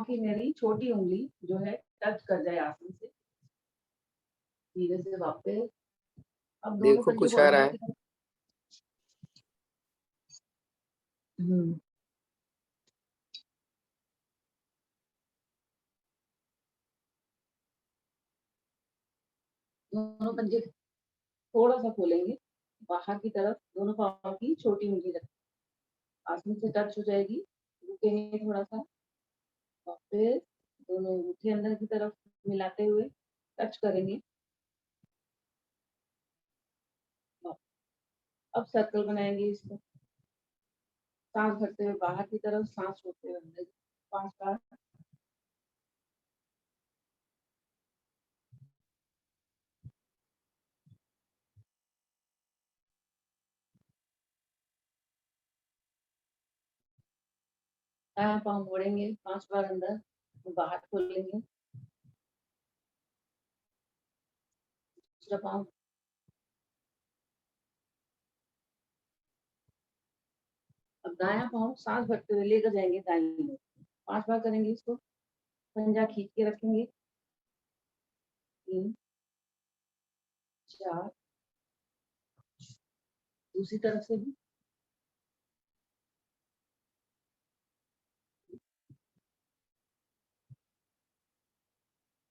की मेरी छोटी उंगली जो है टच कर जाए आसन से, धीरे से वापस। अब दोनों देखो पंजे कुछ को आ रहा अंदर है। की तरफ। हम्म, दोनों पंजे थोड़ा सा खोलेंगे बाहर की तरफ, दोनों पाँव की छोटी उंगली रख आसन से टच हो जाएगी, रुकेंगे थोड़ा सा, वापस दोनों अंगूठे अंदर की तरफ मिलाते हुए टच करेंगे। अब सर्कल बनाएंगे इसको, सांस भरते हुए बाहर की तरफ, सांस छोड़ते हुए अंदर 5 बार। दायां पाँव मोड़ेंगे 5 बार अंदर, बाहर खोलेंगे, दूसरा पाँव। अब दायां पाँव सांस भरते हुए लेकर जाएंगे दाईं ओर, 5 बार करेंगे इसको। पंजा खींच के रखेंगे, 3 4। दूसरी तरफ से भी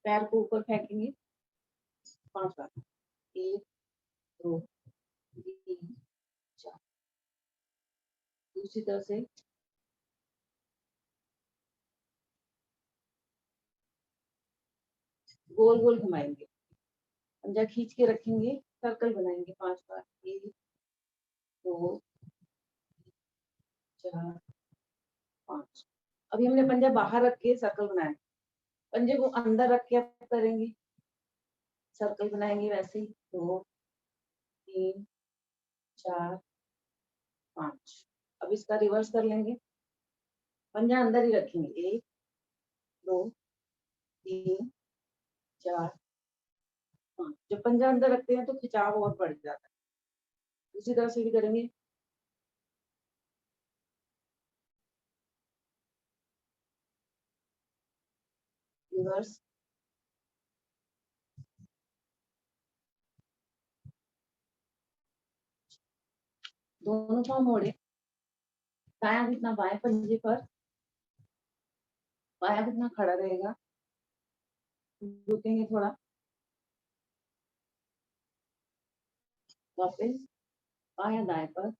पैर को ऊपर फेंकेंगे 5 बार, 1 2 3 4। दूसरी तरफ से गोल गोल घुमाएंगे, पंजा खींच के रखेंगे, सर्कल बनाएंगे 5 बार, 1 2 4 5। अभी हमने पंजा बाहर रख के सर्कल बनाया, पंजे को अंदर रख के अब करेंगे, सर्कल बनाएंगे वैसे ही, 2 3 4 5। अब इसका रिवर्स कर लेंगे, पंजा अंदर ही रखेंगे, 1 2 3 4 5। जब पंजा अंदर रखते हैं तो खिंचाव और बढ़ जाता है। उसी तरह से भी करेंगे, रिवर्स। दोनों पाँव मोड़े, दायां घुटना बाएं पंजे पर, बायां घुटना खड़ा रहेगा, रुकेंगे थोड़ा, वापस बायां दाएं पर,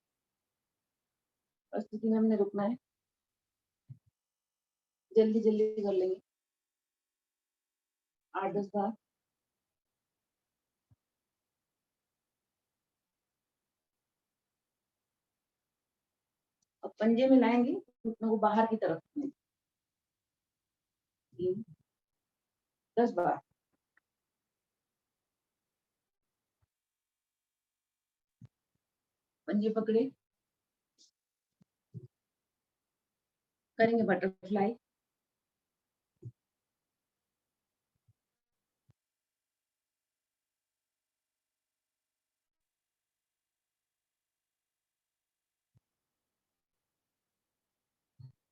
स्थिति में हमने रुकना है, जल्दी जल्दी कर लेंगे 8-10 बार। अब पंजे मिलाएंगे, घुटनों को बाहर की तरफ, 3 10 बार। पंजे पकड़े, करेंगे बटरफ्लाई।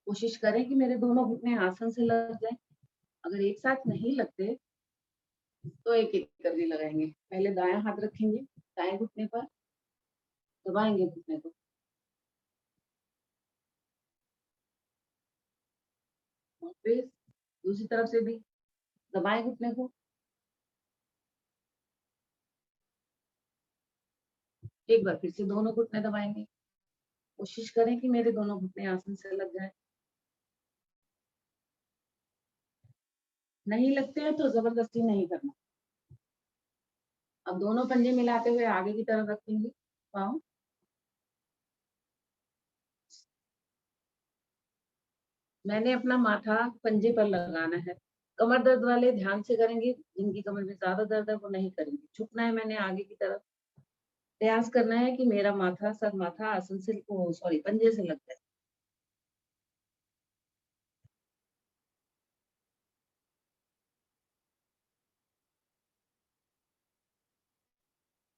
कोशिश करें कि मेरे दोनों घुटने आसन से लग जाए। अगर एक साथ नहीं लगते तो एक एक करके लगाएंगे। पहले दायां हाथ रखेंगे दाएं घुटने पर, दबाएंगे घुटने को, फिर दूसरी तरफ से भी दबाएं घुटने को, एक बार फिर से दोनों घुटने दबाएंगे। कोशिश करें कि मेरे दोनों घुटने आसन से लग जाए। नहीं लगते हैं तो जबरदस्ती नहीं करना। अब दोनों पंजे मिलाते हुए आगे की तरफ रखेंगे पाँव, मैंने अपना माथा पंजे पर लगाना है। कमर दर्द वाले ध्यान से करेंगे, जिनकी कमर में ज्यादा दर्द है वो नहीं करेंगे। झुकना है मैंने आगे की तरफ, प्रयास करना है कि मेरा माथा सर माथा आसन से सॉरी पंजे से लग जाए।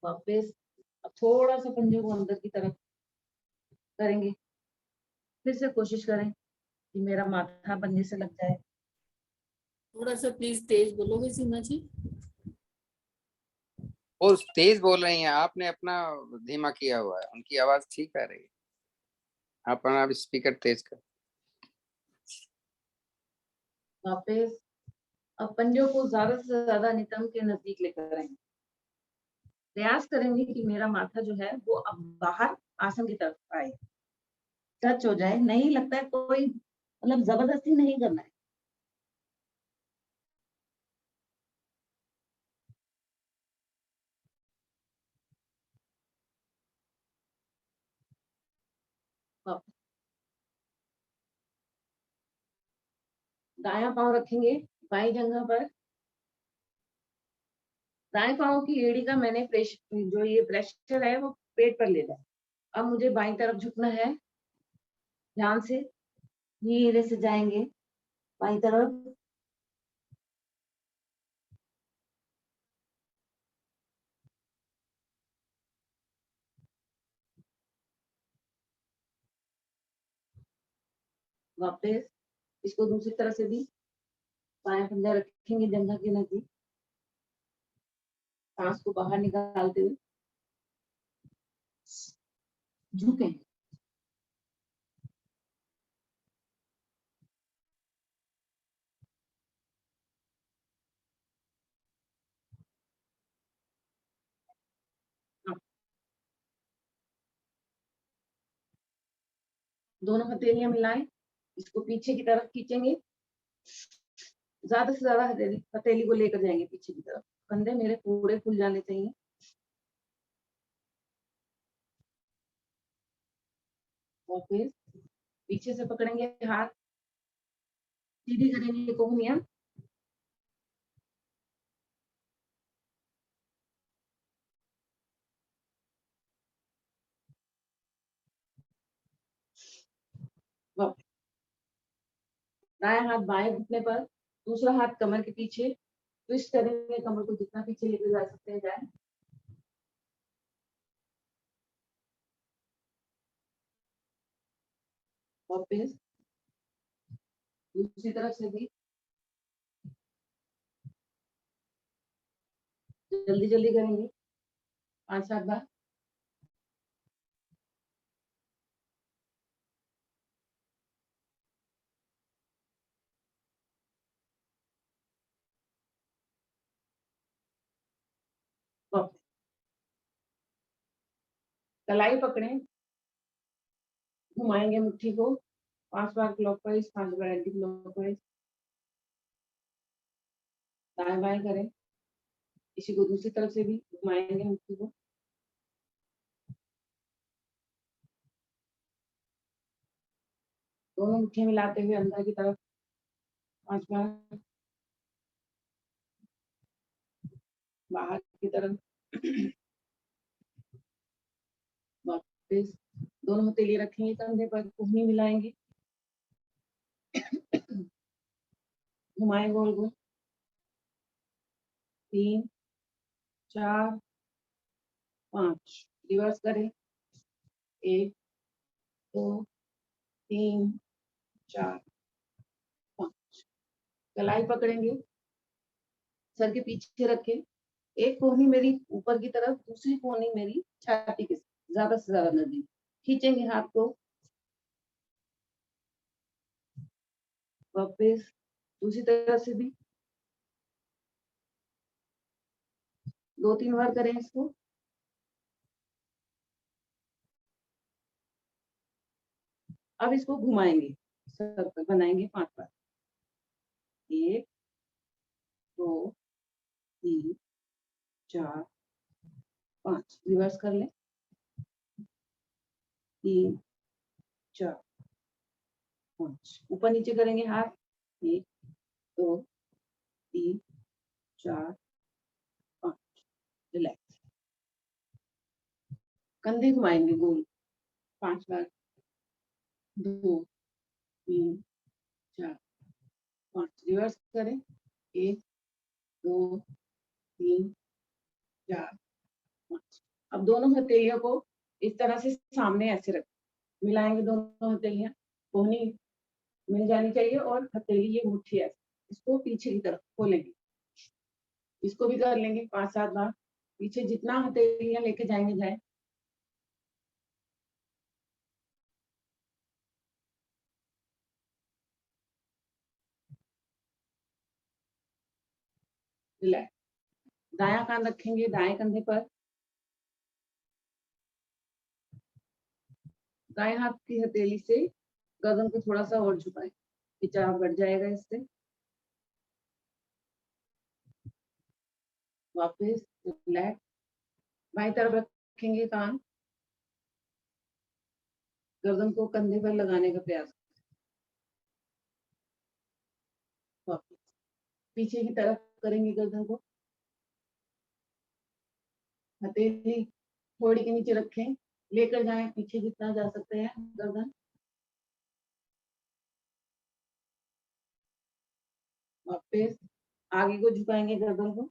वापस अब थोड़ा सा पंजे को अंदर की तरफ करेंगे, फिर से कोशिश करें कि मेरा माथा पंजे से लग जाए। थोड़ा सा प्लीज तेज बोलोगे सीमा जी। वो तेज बोल रही हैं, आपने अपना धीमा किया हुआ है, उनकी आवाज ठीक आ रही है। अपना स्पीकर तेज कर। वापस अब पंजों को ज्यादा से ज्यादा नितंब के नजदीक लेकर आएंगे। प्रयास करेंगे कि मेरा माथा जो है वो अब बाहर आसन की तरफ आए, टच हो जाए। नहीं लगता है कोई, मतलब जबरदस्ती नहीं करना है। वापस दायां पांव रखेंगे बाई जंघा पर। दाएं पांव की एड़ी का मैंने प्रेशर, जो ये प्रेशर है वो पेट पर ले जाए। अब मुझे बाईं तरफ झुकना है, ध्यान से धीरे से जाएंगे बाईं तरफ। वापस इसको दूसरी तरफ से भी बाएं पंजा रखेंगे जंघा के नजदीक, सांस को बाहर निकालते हुए झुके। दोनों हथेलियां मिलाएं, इसको पीछे की तरफ खींचेंगे। ज्यादा से ज्यादा हथेली को लेकर जाएंगे पीछे की तरफ। कंधे मेरे पूरे खुल जाने चाहिए। और फिर पीछे से पकड़ेंगे हाथ, सीधी करेंगे कोहनियां। दायां हाथ बाएं घुटने पर, दूसरा हाथ कमर के पीछे। ट्विस्ट करेंगे कमर को, जितना पीछे लेकर जा सकते हैं जाए। वापस दूसरी तरफ से भी जल्दी जल्दी करेंगे 5-7 बार। वापस कलाई पकड़े, घुमाएंगे मुट्ठी को 5 बार क्लॉकवाइज, 5 बार एंटी क्लॉकवाइज। दाएं बाएं करें। इसी को दूसरी तरफ से भी घुमाएंगे मुट्ठी को। दोनों मुट्ठियां मिलाते हुए अंदर की तरफ 5 बार, बाहर की तरफ। वापस दोनों हथेली रखेंगे कंधे पर, कोहनी मिलाएंगे, घुमाएं गोल गोल। 3 4 5, रिवर्स करें। 1 2 3 4 5। कलाई पकड़ेंगे, सर के पीछे रखें। एक कोहनी मेरी ऊपर की तरफ, दूसरी कोहनी मेरी छाती के ज्यादा से ज्यादा नजदीक। खींचेंगे हाथ को। वापस दूसरी तरफ से भी 2-3 बार करें इसको। अब इसको घुमाएंगे, सर्कल बनाएंगे 5 बार। 1 2 3 4 5, रिवर्स कर लें। 3 4 5, ऊपर नीचे करेंगे हाथ। 1 2 3 4 5, रिलैक्स। कंधे घुमाएंगे गोल 5 बार। 2 3 4 5, रिवर्स करें। 1 2 3 4 5। अब दोनों हथेलियों को इस तरह से सामने ऐसे रख, मिलाएंगे दोनों हथेलियां। कोहनी मिल जानी चाहिए और हथेली ये मुट्ठी ऐसे इसको पीछे की तरफ खोलेंगे, इसको भी कर लेंगे 5-7 बार। पीछे जितना हथेलियां लेके जाएंगे जाए। रिलैक्स। दायां कान रखेंगे दाएं कंधे पर, दाएं हाथ की हथेली से गर्दन को थोड़ा सा और झुकाएं, खिंचाव बढ़ जाएगा इससे। वापस रिलैक्स। बाईं तरफ रखेंगे कान, गर्दन को कंधे पर लगाने का प्रयास। वापस पीछे की तरफ करेंगे गर्दन को, हथेली थोड़ी के नीचे रखें, लेकर जाएं पीछे जितना जा सकते हैं गर्दन। वापस आगे को झुकाएंगे गर्दन को।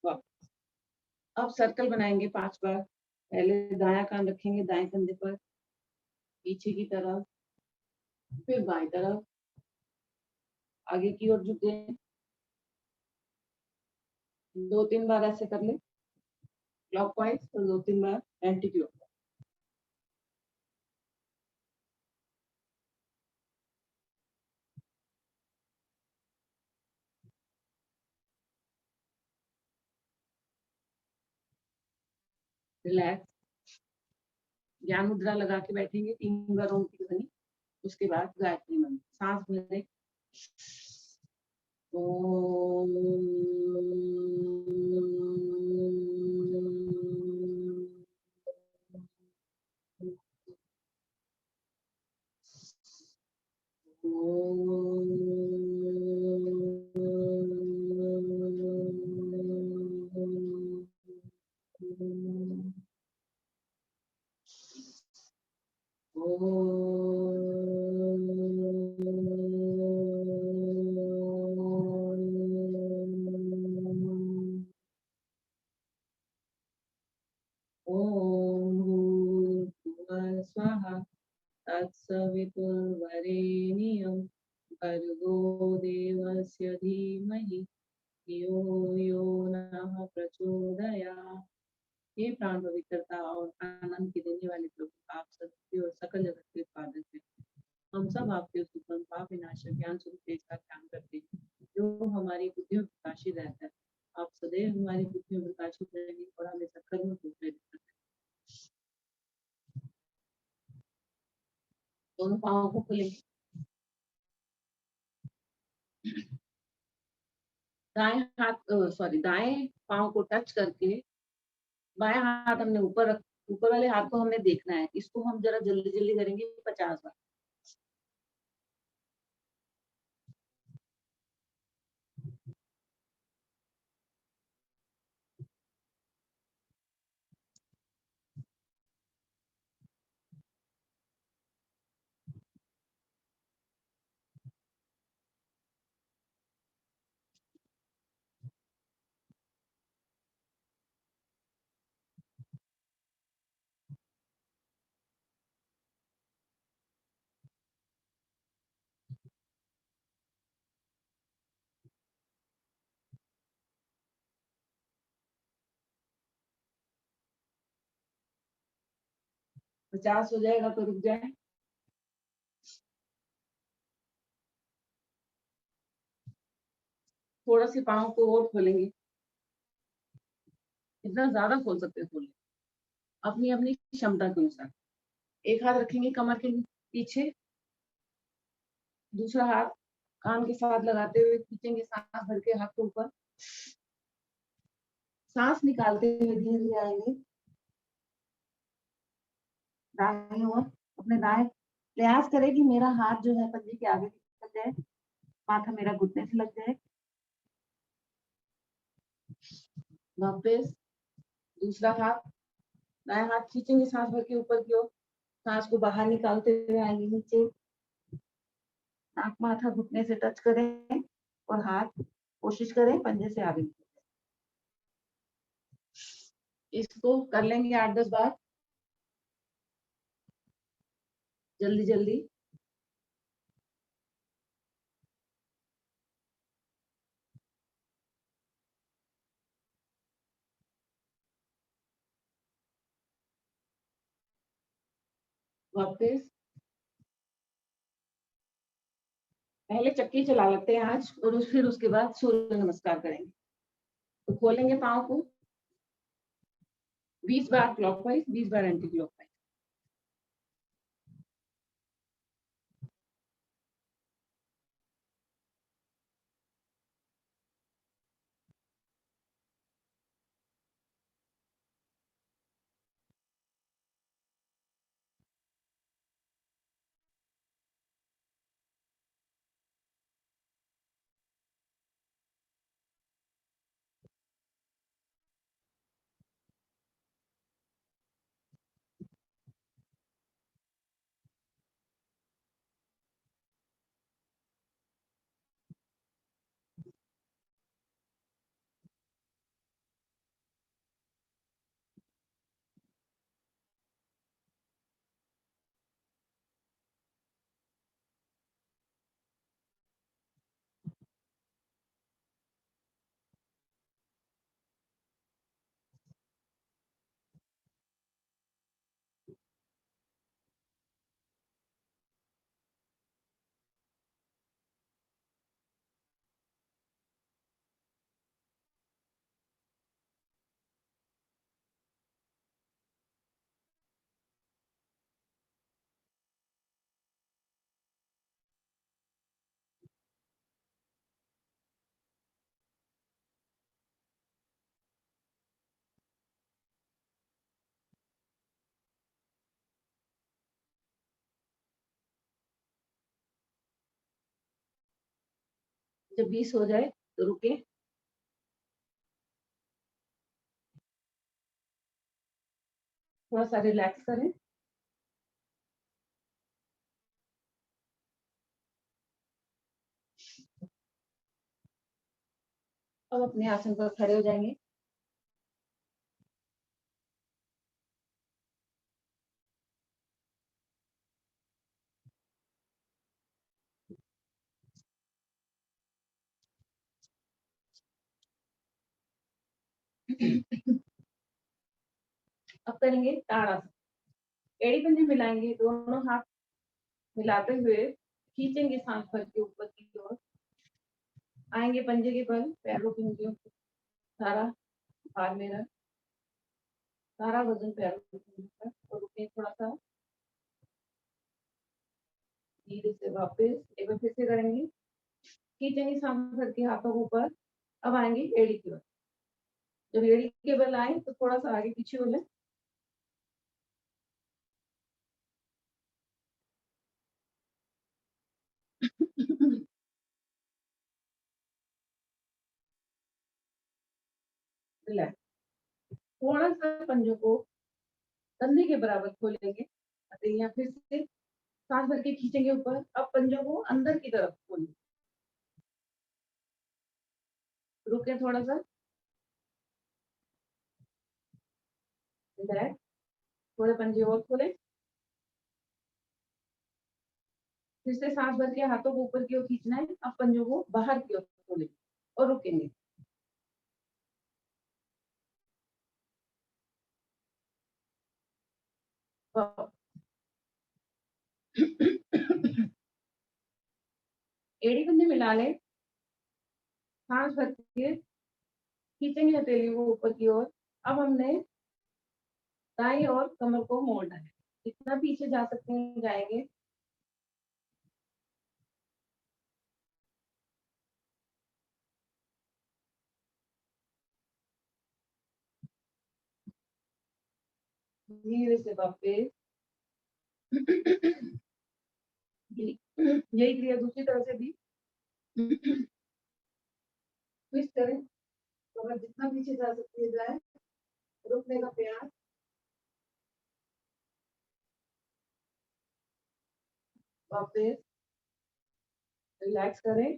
वापस अब सर्कल बनाएंगे 5 बार। पहले दायां कान रखेंगे दाएं कंधे पर, पीछे की तरफ, फिर बाईं तरफ, आगे की ओर झुके। 2-3 बार ऐसे कर ले क्लॉकवाइज, और 2-3 बार एंटी क्लॉक। रिलैक्स। ज्ञान मुद्रा लगा के बैठेंगे 3 बार ओम की ध्वनि, उसके बाद गायत्री मंत्र। सांस भरे ओम। स्वाहा तत्सवितुर्वरेण्यं भर्गो देवस्य धीमहि धियो यो नः प्रचोदयात्। हे प्राण पवित्रता और आनंद की देने वाले प्रभु, आप सत्य और सकल जगत के उत्पादक हैं। हम सब आपके सुगम पाप विनाशक ज्ञान स्वरूप तेज का ध्यान करते हैं, जो हमारी बुद्धि में प्रकाशित रहता है। आप सदैव हमारी बुद्धि में प्रकाशित रहेंगे और हमें सकल में प्रेरित करते हैं। दोनों पाँवों को खोलेंगे, दाएं पाँव को टच करके बाएं हाथ हमने ऊपर वाले हाथ को हमने देखना है। इसको हम जरा जल्दी जल्दी करेंगे 50 बार। पचास हो जाएगा तो रुक जाए। थोड़ा सी पाँव को और खोलेंगे, इतना ज्यादा खोल सकते हैं, खोलें अपनी अपनी क्षमता के अनुसार। एक हाथ रखेंगे कमर के पीछे, दूसरा हाथ कान के साथ लगाते हुए खींचेंगे सांस भर के हाथ के ऊपर। सांस निकालते हुए धीरे धीरे आएंगे दाएं ओर। अपने दाएं प्रयास करें कि मेरा हाथ जो है पंजे के आगे निकल जाए, माथा मेरा घुटने से लग जाए। वापस दूसरा हाथ, दाएं हाथ खींचेंगे सांस भर के ऊपर की ओर, सांस को बाहर निकालते हुए आएंगे नीचे। नाक माथा घुटने से टच करें और हाथ कोशिश करें पंजे से आगे। इसको कर लेंगे 8-10 बार जल्दी जल्दी। वापस पहले चक्की चला लेते हैं आज और फिर उसके बाद सूर्य नमस्कार करेंगे। तो खोलेंगे पाँव को 20 बार क्लॉकवाइज 20 बार एंटी क्लॉकवाइज। जब 20 हो जाए तो रुके, थोड़ा सा रिलैक्स करें। अब अपने आसन पर खड़े हो जाएंगे। अब करेंगे ताड़ासन। एड़ी पंजे मिलाएंगे, दोनों हाथ मिलाते हुए खींचेंगे सांस भर के ऊपर की ओर। आएंगे पंजे के बल पैरों की उंगलियों को सारा भार मेरा, सारा वजन पैरों के ऊपर और रुके थोड़ा सा। धीरे से वापस एक बार फिर से करेंगे, खींचेंगे सांस भर के हाथों को ऊपर। अब आएंगे एड़ी की ओर। जब एड़ी के बल आए तो थोड़ा सा आगे पीछे हो लें। रिलैक्स। थोड़ा सा पंजों को कंधे के बराबर खोलेंगे, हथेलियां फिर से सांस भर के खींचेंगे ऊपर। अब पंजों को अंदर की तरफ खोलेंगे, रुके थोड़ा सा, रिलैक्स। थोड़े पंजे और खोलें, फिर से सांस भर के हाथों को ऊपर की ओर खींचना है। अब पंजों को बाहर की ओर खोलें और रुकेंगे। एड़ी पंजे मिला ले, सांस भर के खींचेंगे हथेलियों को ऊपर की ओर। अब हमने दाएं और कमर को मोड़ना है, जितना पीछे जा सकते हैं जाएंगे। धीरे से वापस यही क्रिया दूसरी तरफ से भी ट्विस्ट करें। तो अगर जितना पीछे जा सकते हैं जाए, रुकने का प्रयास। वापस रिलैक्स करें।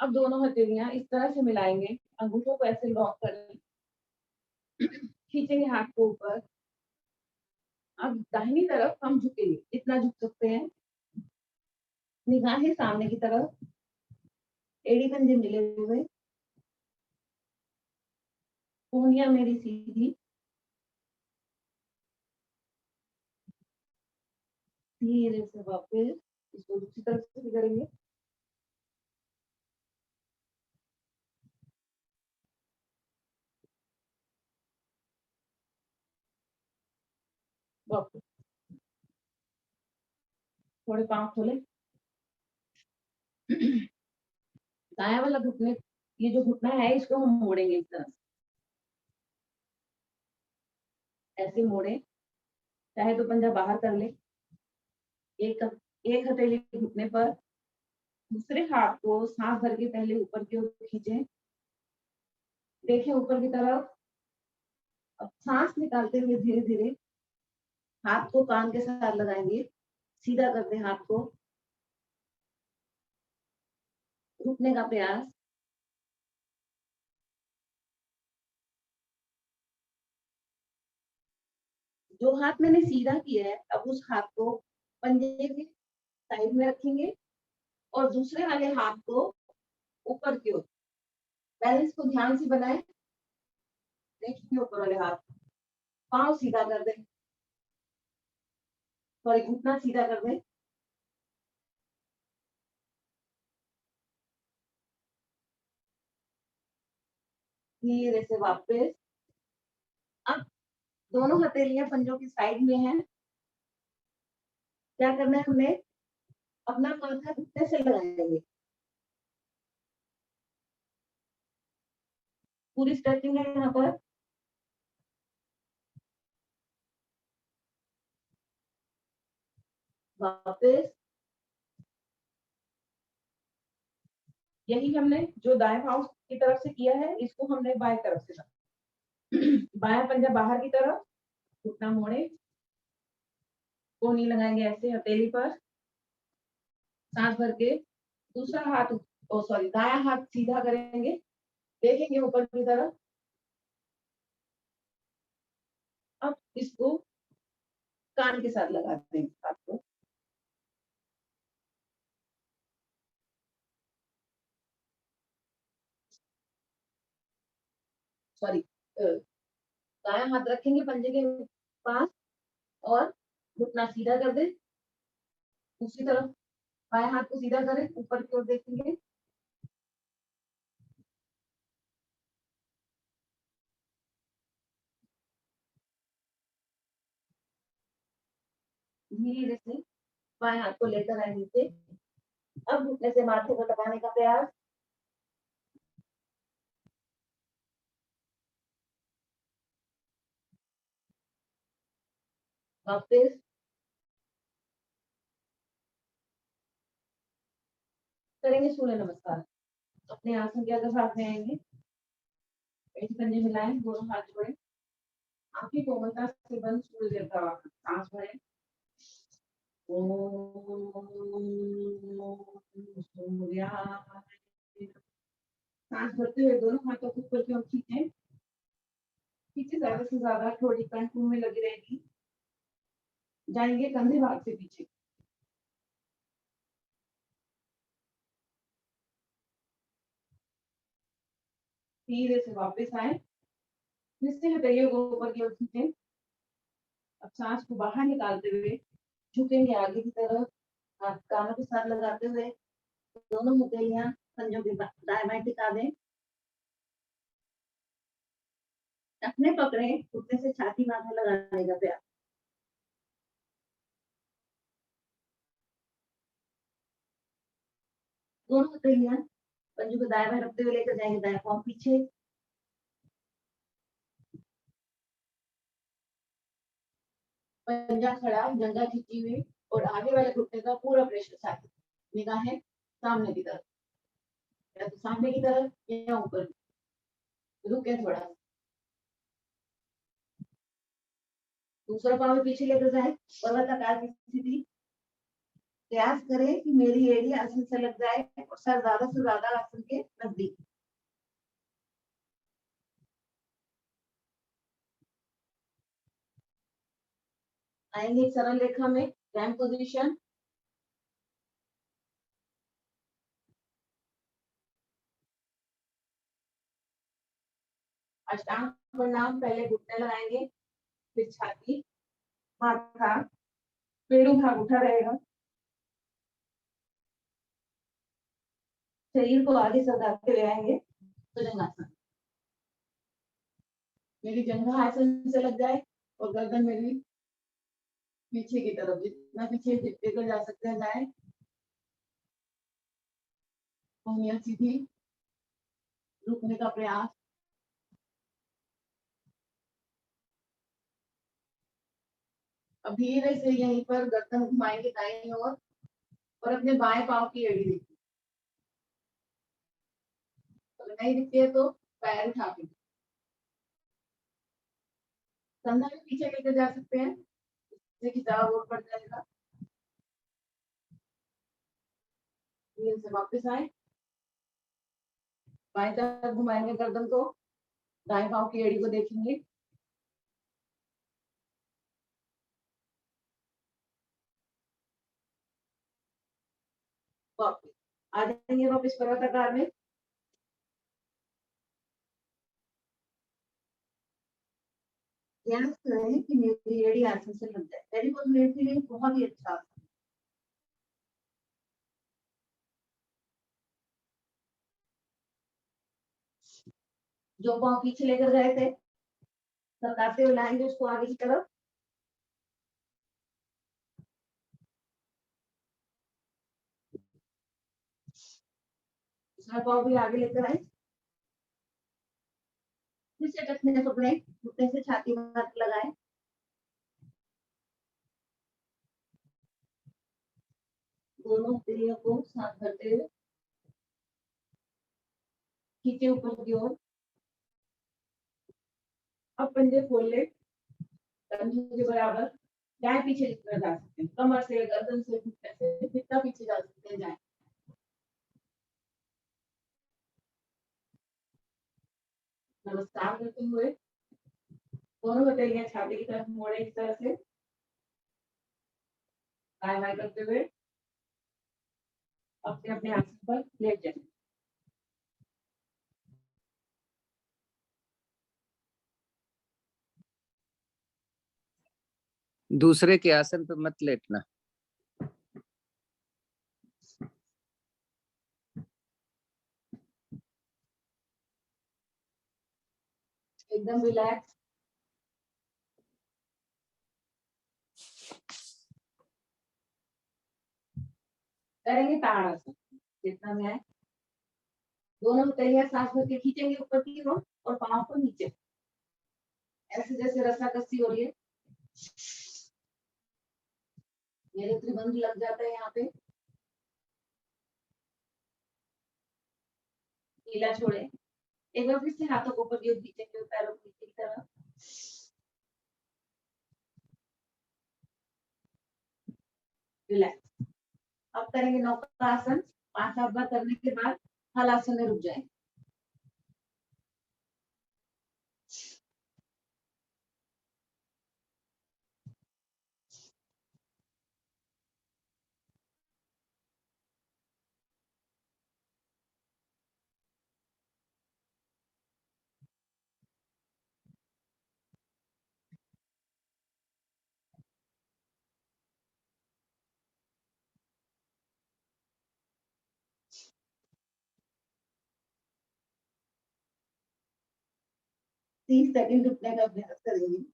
अब दोनों हथेलियां इस तरह से मिलाएंगे, अंगूठों को ऐसे लॉक करें, खींचेंगे हाथ को ऊपर। अब दाहिनी तरफ हम झुकेंगे, इतना झुक सकते हैं, निगाहें सामने की तरफ, एड़ी पंजे मिले हुए, उंगलियां मेरी सीधी। धीरे से वापस इसको दूसरी तरफ से भी करेंगे। वापस थोड़े पांव खोले। दाया वाला घुटने, ये जो घुटना है इसको हम मोड़ेंगे इस तरह से, ऐसे मोड़े, चाहे तो पंजा बाहर कर ले। एक एक हथेली घुटने पर, दूसरे हाथ को सांस भर के पहले ऊपर की ओर खींचे, देखें ऊपर की तरफ। अब सांस निकालते हुए धीरे धीरे हाथ को कान के साथ लगाएंगे, सीधा करते हाथ को, रुकने का प्रयास। जो हाथ मैंने सीधा किया है अब उस हाथ को पंजे के साइड में रखेंगे और दूसरे वाले हाथ को ऊपर की ओर, बैलेंस को ध्यान से बनाएं। देखिए ऊपर वाले हाथ, पांव सीधा कर दें, सॉरी घुटना सीधा कर दें। धीरे से वापस। अब दोनों हथेलियां पंजों की साइड में हैं। क्या करना है हमें, अपना माथा घुटने से लगाएंगे, पूरी स्ट्रेचिंग है यहाँ पर। वापस यही हमने जो दाएं पांव की तरफ से किया है इसको हमने बाएं तरफ से किया। बायां पंजा बाहर की तरफ, घुटना मोड़े, कोहनी लगाएंगे ऐसे हथेली पर, सांस भर के दूसरा हाथ, ओ सॉरी दायां हाथ सीधा करेंगे, देखेंगे ऊपर की तरफ। अब इसको कान के साथ लगा देंगे हाथ को, सॉरी दायां हाथ रखेंगे पंजे के पास और घुटना सीधा कर दे, दूसरी तरफ बाएं हाथ को सीधा करें, ऊपर की ओर देखेंगे। धीरे से बाएं हाथ को लेकर आए नीचे। अब घुटने से माथे को दबाने का प्रयास। वापस करेंगे सूर्य नमस्कार। अपने आसन के अगर साथ में आएंगे, पेट पंजे मिलाएं, दोनों हाथ जोड़े, आंखें कोमलता से बंद, सूर्य देव का सांस भरें। सांस भरते हुए दोनों हाथों को ऊपर की ओर खींचे, पीछे ज्यादा से ज्यादा थोड़ी कंठों में लगी रहेगी, जाएंगे कंधे भाग से पीछे। धीरे से वापस आए, फिर से हथेलियों को ऊपर की ओर खींचे। अब सांस को बाहर निकालते हुए झुकेंगे आगे की तरफ, हाथ कानों के साथ लगाते हुए दोनों हथेलियां पंजों के दाएं बाएं टिका दें। अपने पकड़े, घुटने से छाती माथे लगाने का प्रयास। दोनों हथेलियां पंजों को दाएं बाएं रखते हुए लेकर जाएंगे, दाएं पांव पीछे, पंजा खड़ा, जंघा खींची हुई और आगे वाले घुटने का पूरा प्रेशर छाती, निगाहें सामने की तरफ, या तो सामने की तरफ या ऊपर। रुके थोड़ा, दूसरा पांव पीछे लेकर जाए, पर्वताकार की स्थिति। प्रयास करें कि मेरी एड़ी आसन से लग जाए और सर ज्यादा से ज्यादा आसन के नजदीक। आएंगे एक सरल रेखा में, क्रैम्प पोजीशन। अष्टांग प्रणाम, पहले घुटने लगाएंगे, फिर छाती, माथा, पेड़ उठा रहेगा, शरीर को आगे सरकाते ले आएंगे भुजंगासन। मेरी जंघा आसन से लग जाए और गर्दन मेरी पीछे की तरफ, जितना पीछे लेकर जा सकते हैं जाए। उंगलियां सीधी, रुकने का प्रयास। अब धीरे से यहीं पर गर्दन घुमाएंगे दाईं ओर और अपने बाएं पांव की एड़ी देखिए। अगर नहीं दिखती है तो पैर उठा के कंधा भी पीछे लेकर जा सकते हैं, इससे खिंचाव और बढ़ जाएगा। धीरे से वापस आए, बाएं तरफ घुमाएंगे गर्दन को, दाएं पांव की एड़ी को देखेंगे। वापस आ जाएंगे, वापस पर्वताकार में। ध्यान करें कि मेरी एड़ी आसन से लग जाए। वेरी गुड, मेरे लिए बहुत ही अच्छा। जो पांव पीछे लेकर गए थे सरकाते हुए लाएंगे उसको आगे की तरफ। दूसरा पांव भी आगे लेकर आए, फिर से टखने पकड़े, घुटने से छाती में हाथ लगाए। दोनों हथेलियों को साथ करते हुए खींचे ऊपर की ओर। अब पंजे खोल ले, कंधे के बराबर दाएं पीछे लेकर जा सकते हैं, कमर से, गर्दन से, घुटने से जितना पीछे जा सकते हैं जाए। नमस्कार करते हुए दोनों हथेलियां छाती की तरफ मोड़े इस तरह से, दाएं बाएं करते हुए अपने अपने आसन पर लेट जाए। दूसरे के आसन पे मत लेटना। एकदम रिलैक्स। करेंगे ताड़ासन। जितना में आए दोनों हथेलियां सांस भर के खींचेंगे ऊपर की ओर और पांव को नीचे, ऐसे जैसे रस्साकसी हो रही है। मेरे त्रिभंग लग जाता है यहाँ पे। नीला छोड़े, एक बार फिर से हाथों को ऊपर की ओर खींचेंगे, पैरों को नीचे की तरफ। रिलैक्स। अब करेंगे नौका आसन। 5-7 बार करने के बाद हलासन में रुक जाएंगे। तीस सेकंड रुकने का अभ्यास करेंगे।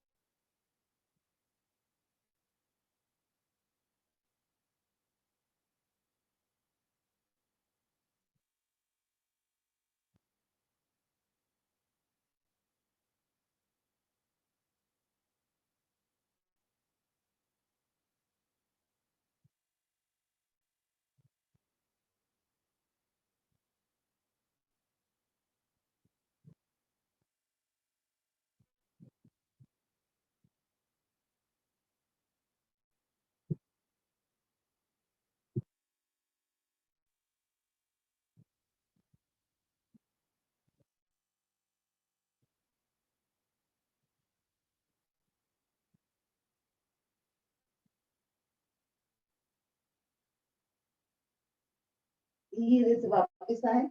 धीरे से वापस आए।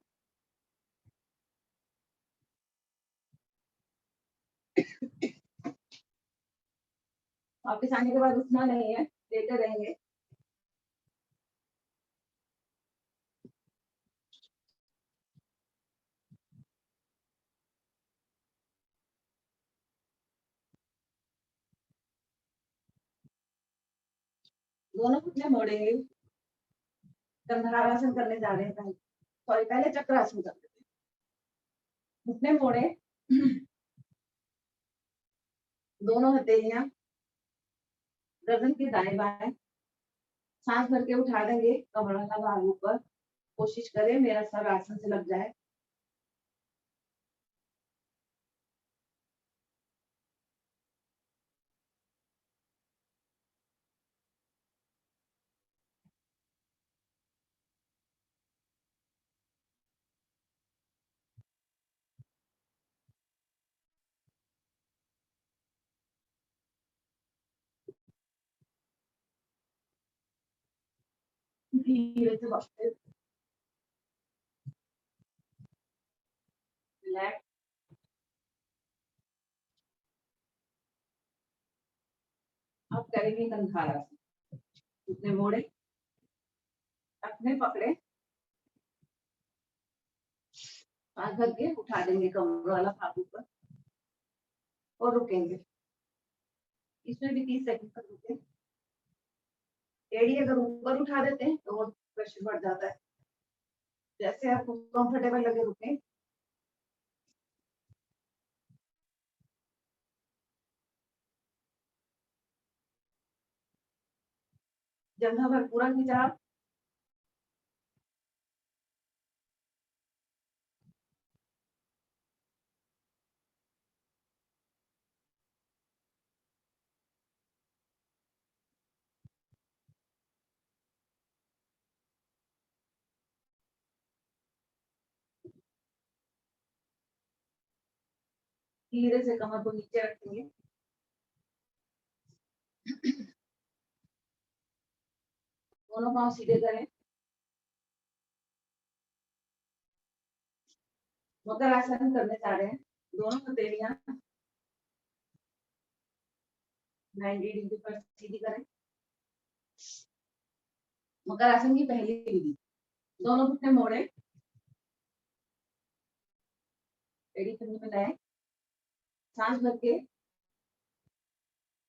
वापस आने के बाद उठना नहीं है, लेटे रहेंगे। दोनों घुटने मोड़ेंगे। कंधरासन करने जा रहे हैं। सॉरी, पहले चक्रासन करते हैं। घुटने मोड़े, दोनों हथेलियां गर्दन के दाएं बाएं, सांस भर के उठा देंगे। कमर वाला भाग ऊपर, कोशिश करें मेरा सर आसन से लग जाए। धीरे से वापस रिलैक्स। अब करेंगे कंधारासन। घुटने मोड़े, अपने पकड़े, हाथ भर के उठा देंगे कमर वाला भाग ऊपर और रुकेंगे। इसमें भी 30 सेकंड तक रुके। एड़ी अगर ऊपर उठा देते हैं तो प्रेशर बढ़ जाता है। जैसे आपको कंफर्टेबल लगे रुके। जंघा पर पूरा खिंचाव। धीरे से कमर को नीचे रखेंगे। दोनों पांव सीधे करें। मकर आसन करने जा रहे हैं। दोनों हथेलियां 90 डिग्री पर सीधी करें। मकर आसन की पहली विधि, दोनों घुटने मोड़े, एड़ी कंधे में लाए, सांस भर के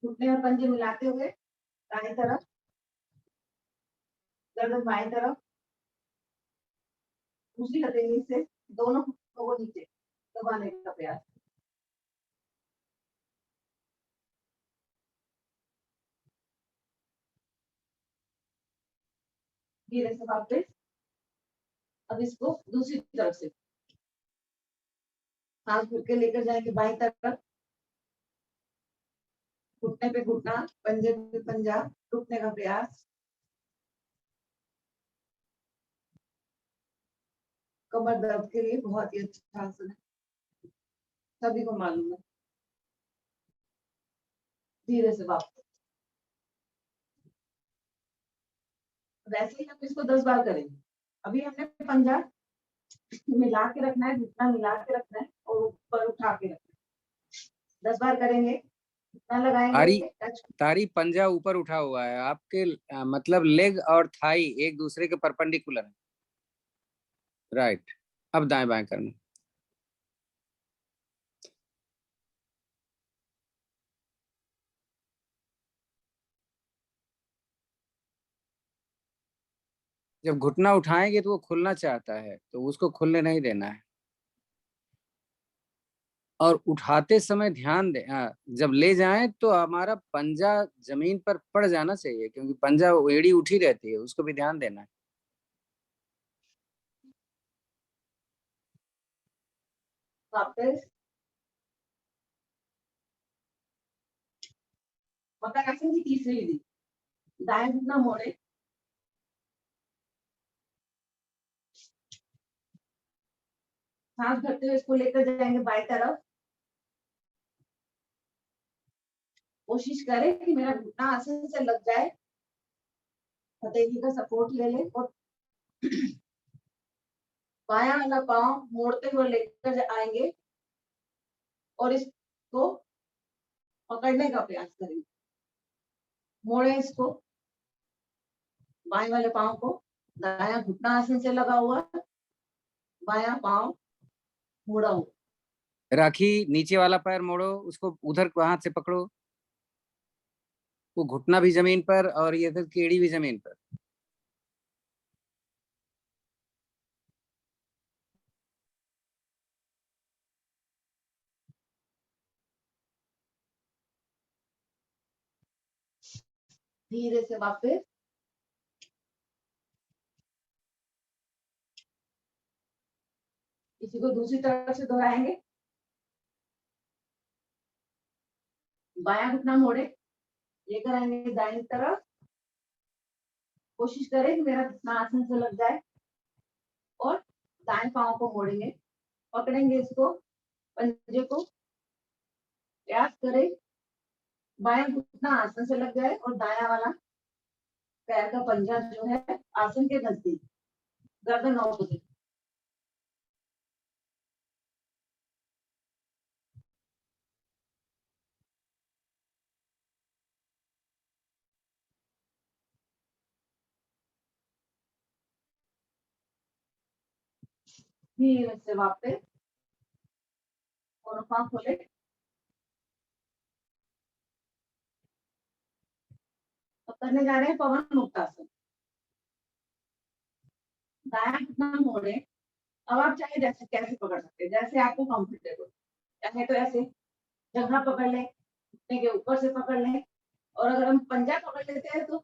घुटने और पंजे मिलाते हुए दाएं तरफ, गर्दन बाएं तरफ, दूसरी हथेली से दोनों घुटनों को नीचे दबाने का प्रयास। धीरे से वापस। अब इसको दूसरी तरफ से हाथ भर के लेकर जाएंगे बाएं तरफ, घुटने पे घुटना, पंजे पे पंजा, रुकने का प्रयास। कमर दर्द के लिए बहुत ही अच्छा आसन है, सभी को मालूम है। धीरे से वापस। वैसे ही हम इसको 10 बार करेंगे। अभी हमने पंजा मिला के रखना है, घुटना मिला के रखना है और ऊपर उठा के रखना है। 10 बार करेंगे। घुटना लगाएंगे, टच। तारी पंजा ऊपर उठा हुआ है आपके, मतलब लेग और थाई एक दूसरे के परपेंडिकुलर है। राइट। अब दाएं बाएं करना। जब घुटना उठाएंगे तो वो खुलना चाहता है, तो उसको खुलने नहीं देना है। और उठाते समय ध्यान दें, जब ले जाएं तो हमारा पंजा जमीन पर पड़ जाना चाहिए, क्योंकि पंजा एड़ी उठी रहती है, उसको भी ध्यान देना है। वापस। मकर आसन की तीसरी विधि, दाएं घुटना मोड़े, सांस भरते हुए इसको लेकर जाएंगे बाएं तरफ। कोशिश करें कि मेरा घुटना आसन से लग जाए, हथेली का सपोर्ट ले ले और बायां वाला पांव मोड़ते हुए लेकर आएंगे और इसको पकड़ने का प्रयास करेंगे। मोड़े इसको, बाएं वाले पाँव को दायां घुटना आसन से लगा हुआ, बायां पाँव मुड़ा हुआ। राखी नीचे वाला पैर मोड़ो, उसको उधर हाथ से पकड़ो, वो घुटना भी जमीन पर और ये इधर केड़ी भी जमीन पर। धीरे से वापस इसी को दूसरी तरफ से दोहराएंगे। बायां घुटना मोड़े, लेकर आएंगे दाहिनी तरफ। कोशिश करें कि मेरा घुटना आसन से लग जाए और दाएं पांव को मोड़ेंगे, पकड़ेंगे इसको, पंजे को। प्रयास करें बायां घुटना आसन से लग जाए और दायां वाला पैर का पंजा जो है आसन के नजदीक, गर्दन ऑपोजिट। धीरे से वापस दोनों पांव खोले, अब करने जा रहे हैं पवन मुक्तासन। दायां घुटना मोड़े, अब आप चाहे जैसे कैसे पकड़ सकते हैं, जैसे आपको कंफर्टेबल, चाहे तो ऐसे जगह पकड़ लें, घुटने के ऊपर से पकड़ लें, और अगर हम पंजा पकड़ लेते हैं तो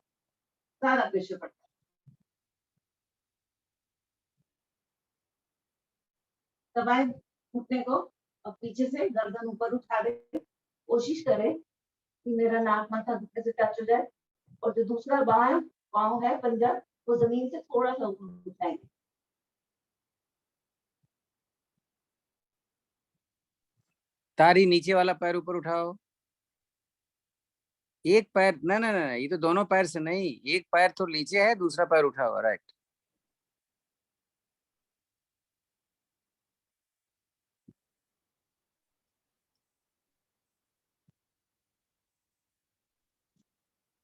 ज्यादा प्रेशर पड़ता है। दबाए घुटने को, अब पीछे से गर्दन ऊपर उठा दे, कोशिश करें कि मेरा नाक माथा घुटने से टच हो जाए, और जो दूसरा बायां पाँव है पंजा, वो जमीन से थोड़ा सा ऊपर उठाएंगे। तारी नीचे वाला पैर ऊपर उठाओ, एक पैर, ना ना ना, ये तो दोनों पैर से नहीं, एक पैर तो नीचे है, दूसरा पैर उठाओ, राइट।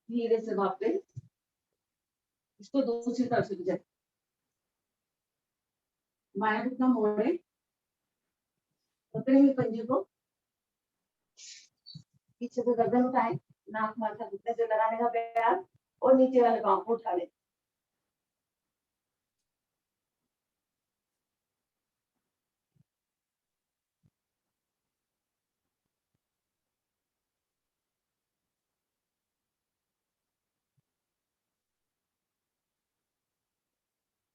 धीरे से वापस इसको दूसरी तरफ से जाए, बायां घुटना मोड़े, पकड़ेंगे पंजे को, पीछे से गर्दन उठाए, नाक माथा घुटने से लगाने का प्रयास, और नीचे वाले पाँव को उठा ले।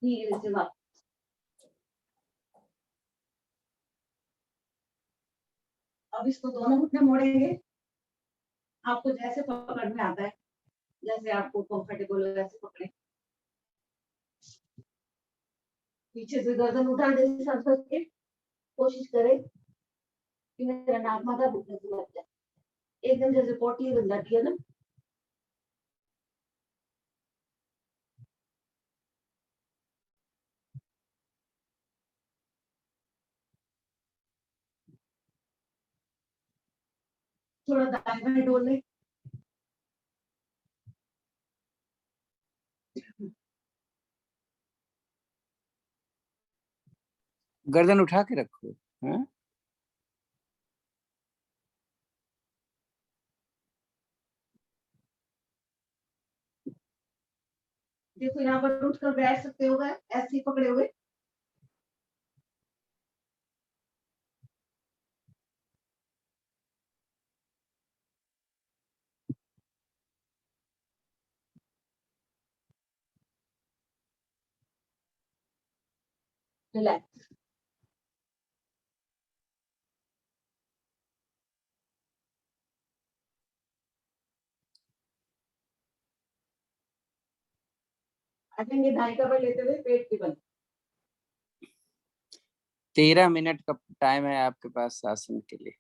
धीरे से वापस अब इसको दोनों घुटने मोड़ेंगे, आपको जैसे पकड़ में आता है, जैसे आपको कंफर्टेबल हो वैसे पकड़े। पीछे से गर्दन उठा दे, सर सर के कोशिश करें कि मेरा नाक माथा घुटने से लग जाए, एकदम जैसे पोटली बन जाती है ना। थोड़ा दाएं बाएं डोल ले, गर्दन उठा के रखो, हाँ। देखो यहाँ पर उठकर बैठ सकते हो, ऐसे ही पकड़े हुए। रिलैक्स। आगे दाएं कमर लेते हुए पेट की बंद। 13 मिनट का टाइम है आपके पास आसन के लिए।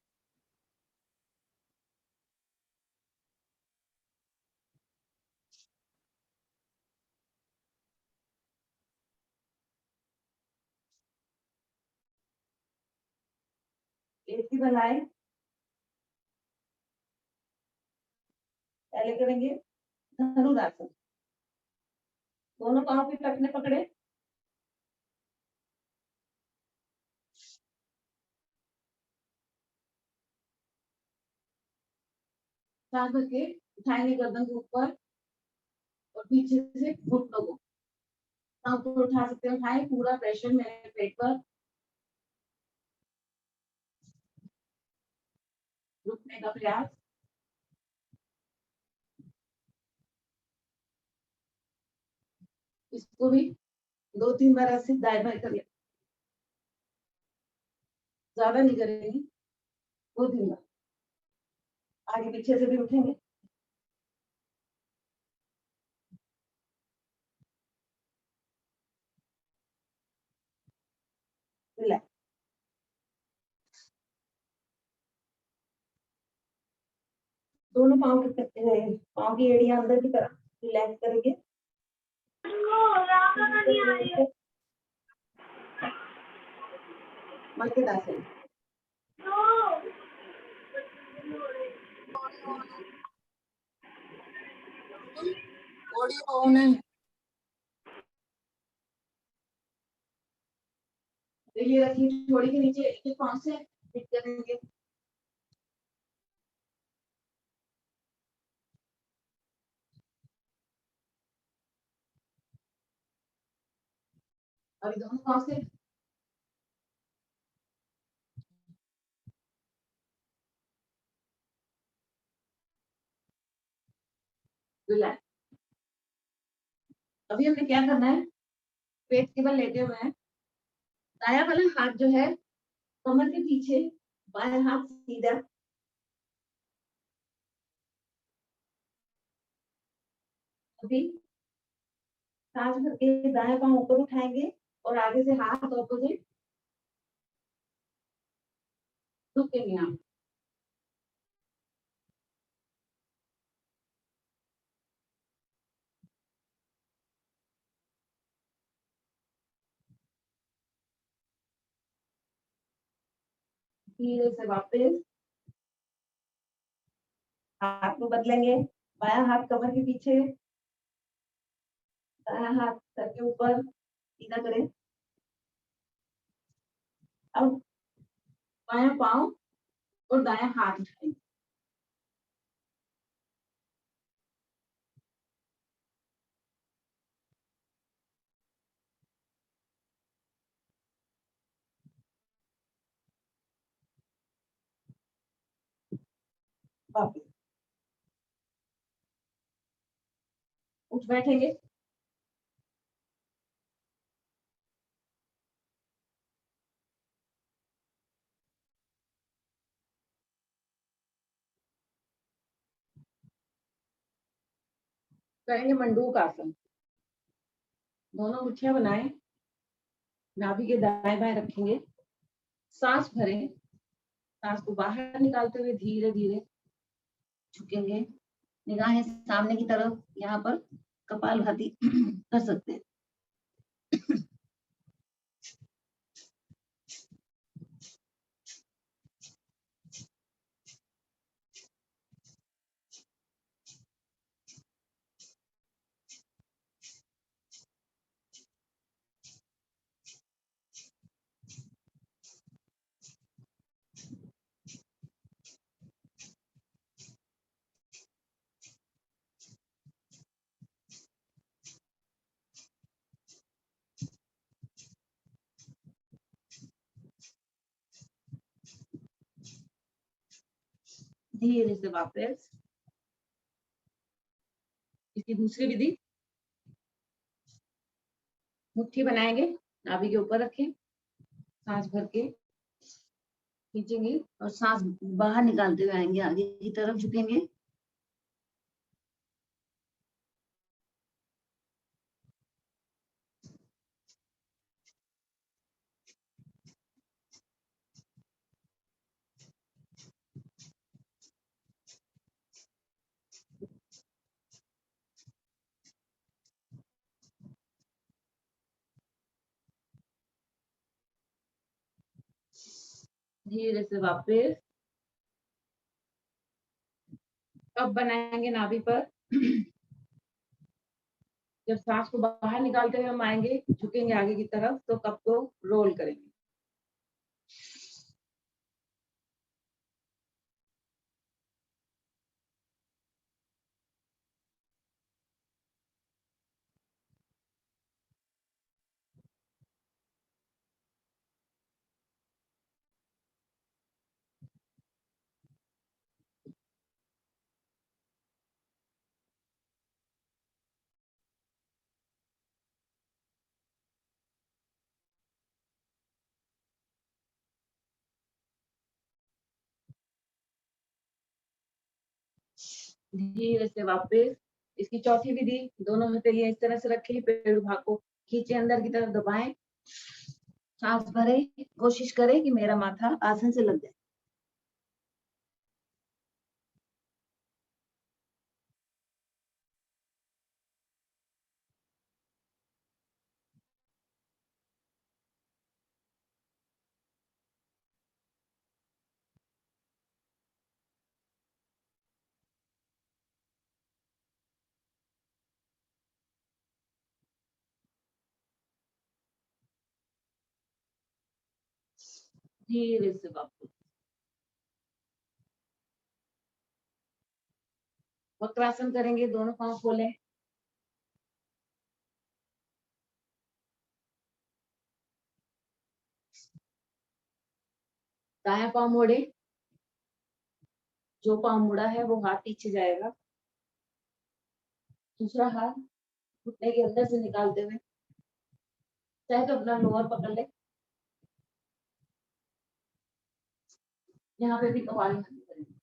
पेट की बनाए, पहले करेंगे धनुरासन। दोनों पाँव के टखने पकड़े, सांस भर के उठाएंगे गर्दन को ऊपर और पीछे से घुटनों को पाँव को उठा सकते हैं, उठाएं, पूरा प्रेशर मेरे पेट पर, रुकने का प्रयास, इसको भी 2-3 बार ऐसे दाएं बाएं कर ले, ज्यादा नहीं करेंगे, 2-3 बार, आगे पीछे से भी उठेंगे, रिलैक्स, दोनों पाँव की एड़ियां अंदर की तरफ रिलैक्स करेंगे, मस्तिष्क ऑडियो ऑन है, तो ये रखिए थोड़ी के नीचे एक पाँव से हिट करेंगे, अभी दोनों पाँव से रिलैक्स। अभी हमें क्या करना है, पेट के बल लेटे हुए हैं, दायां वाला हाथ जो है कमर के पीछे, बायां हाथ सीधा, अभी सांस भर के दाएं पाँव ऊपर उठाएंगे और आगे से हाथ ऑपोजिट झुकेंगे आप, धीरे से वापस हाथ को बदलेंगे, बायां हाथ कमर के पीछे, दायां हाथ सर के ऊपर सीधा करें, अब बायां पाँव और दायां हाथ उठाएंगे, वापस उठ बैठेंगे, करेंगे मंडूक आसन, दोनों मुट्ठियां बनाएं, नाभि के दाएं बाएं रखेंगे, सांस भरें, सांस को बाहर निकालते हुए धीरे धीरे झुकेंगे, निगाहें सामने की तरफ, यहाँ पर कपालभाति कर सकते हैं, धीरे से वापस, इसकी दूसरी विधि, मुट्ठी बनाएंगे, नाभि के ऊपर रखें, सांस भर के खींचेंगे और सांस बाहर निकालते हुए आएंगे, आगे की तरफ झुकेंगे, धीरे से वापस, अब बनाएंगे नाभि पर जब सांस को बाहर निकालते हुए हम आएंगे, झुकेंगे आगे की तरफ, तो कप को रोल करेंगे। धीरे से वापस इसकी चौथी विधि, दोनों हथेलियां इस तरह से रखें, पेड़ भाग को खींचे अंदर की तरफ दबाएं, सांस भरे, कोशिश करें कि मेरा माथा आसन से लग जाए। धीरे से वापस वक्रासन करेंगे, दोनों पांव खोलें, दायां पांव मोड़े, जो पांव मुड़ा है वो हाथ पीछे जाएगा, दूसरा हाथ घुटने के अंदर से निकालते हुए चाहे तो अपना लोअर पकड़ ले, यहाँ पे भी कपालभाति करेंगे।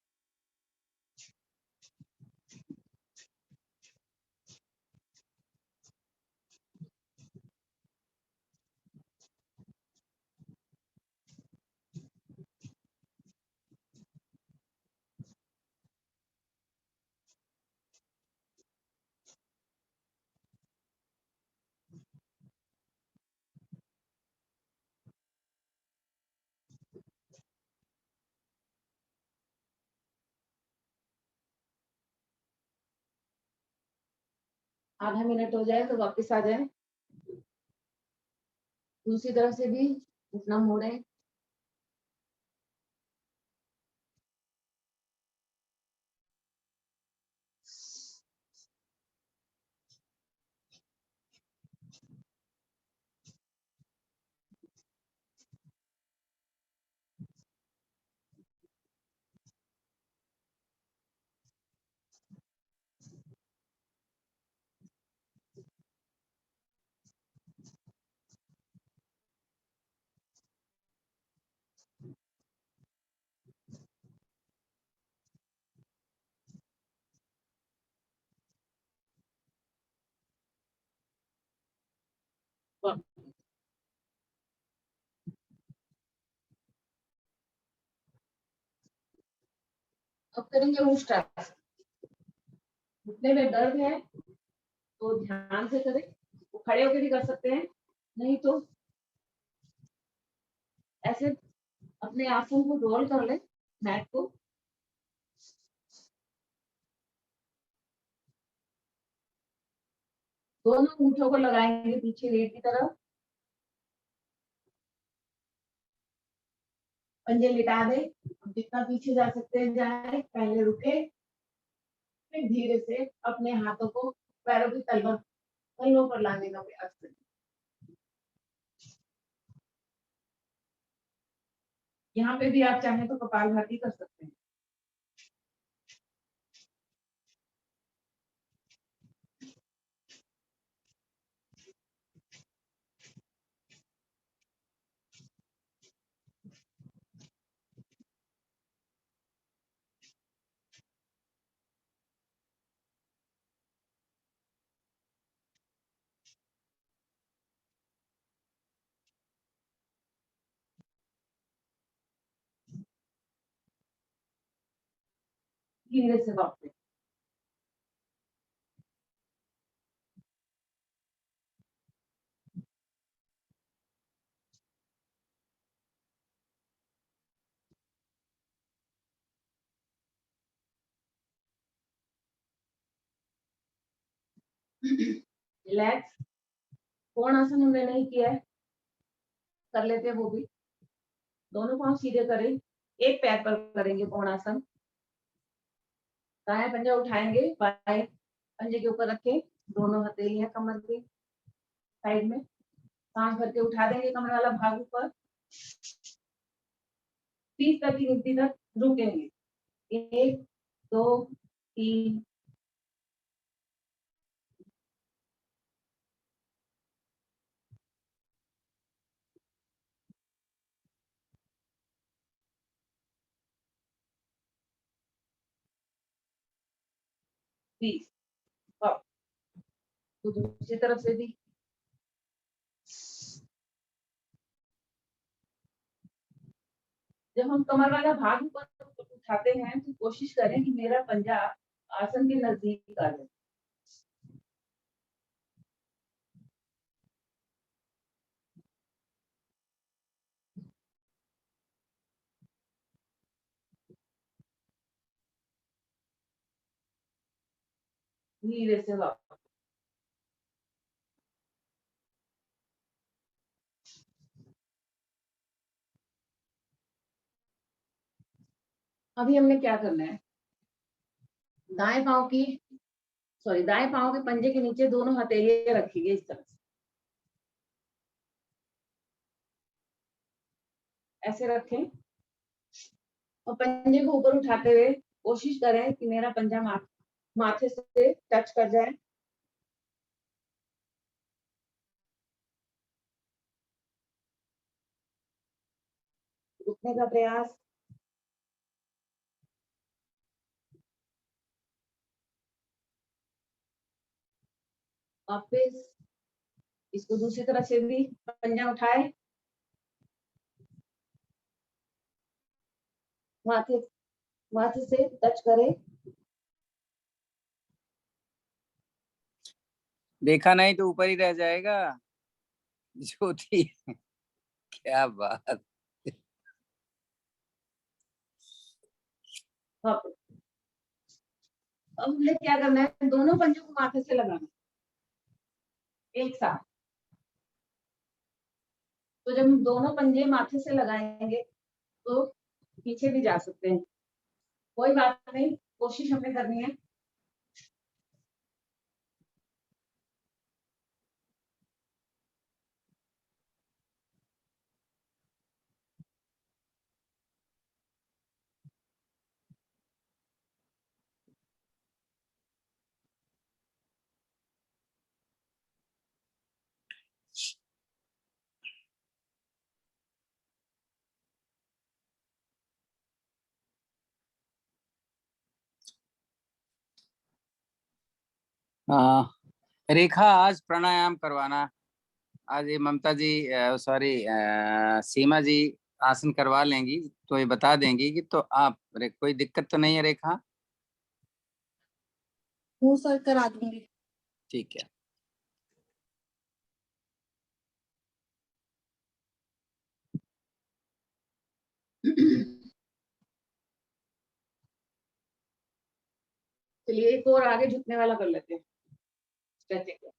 आधा मिनट हो जाए तो वापस आ जाए, दूसरी तरफ से भी घुटना मोड़े, अब करेंगे उष्ट्रासन। घुटने में दर्द है तो ध्यान से करें, वो खड़े होकर भी कर सकते हैं, नहीं तो ऐसे अपने आसन को रोल कर ले, मैट को, दोनों ऊँटों को लगाएंगे पीछे रीढ़ की तरफ, पंजे लिटा दे, जितना पीछे जा सकते हैं जाए, पहले रुके, फिर धीरे से अपने हाथों को पैरों की तलवों पर लाने का प्रयास करें। यहाँ पे भी आप चाहें तो कपालभाति कर सकते हैं। धीरे से वापस रिलैक्स। कोणासन हमने नहीं किया है, कर लेते हैं वो भी। दोनों पांव सीधे करें, एक पैर पर करेंगे कोणासन। दाएं पंजा उठाएंगे, बाएं पंजे के ऊपर रखें, दोनों हथेलियां कमर के साइड में। सांस भर के उठा देंगे कमर वाला भाग ऊपर। 30 तक की गिनती तक रुकेंगे। 1 2 3 20। अब तो दूसरी तरफ से भी। जब हम कमर वाला भाग ऊपर उठाते हैं तो कोशिश करें कि मेरा पंजा आसन के नजदीक आ जाए। धीरे से वापस। अभी हमने क्या करना है, दाएं पांव की दाएं पांव के पंजे के नीचे दोनों हथेलियां रखिए इस तरह से, ऐसे रखें और पंजे को ऊपर उठाते हुए कोशिश करें कि मेरा पंजा माथे से टच कर जाए। रुकने का प्रयास। वापस। इसको दूसरी तरफ से भी पंजा उठाए, माथे माथे से टच करें। देखा नहीं तो ऊपर ही रह जाएगा। ज्योति, क्या बात। वापस। अब हमने क्या करना है, दोनों पंजों को माथे से लगाना एक साथ। तो जब हम दोनों पंजे माथे से लगाएंगे तो पीछे भी जा सकते हैं, कोई बात नहीं, कोशिश हमें करनी है। हाँ, रेखा आज प्राणायाम करवाना। आज ये ममता जी, सॉरी, सीमा जी आसन करवा लेंगी तो ये बता देंगी कि तो आप कोई दिक्कत तो नहीं है रेखा? वो सर करा दूंगी। ठीक है। चलिए एक और आगे झुकने वाला कर लेते हैं, स्ट्रेचिंग।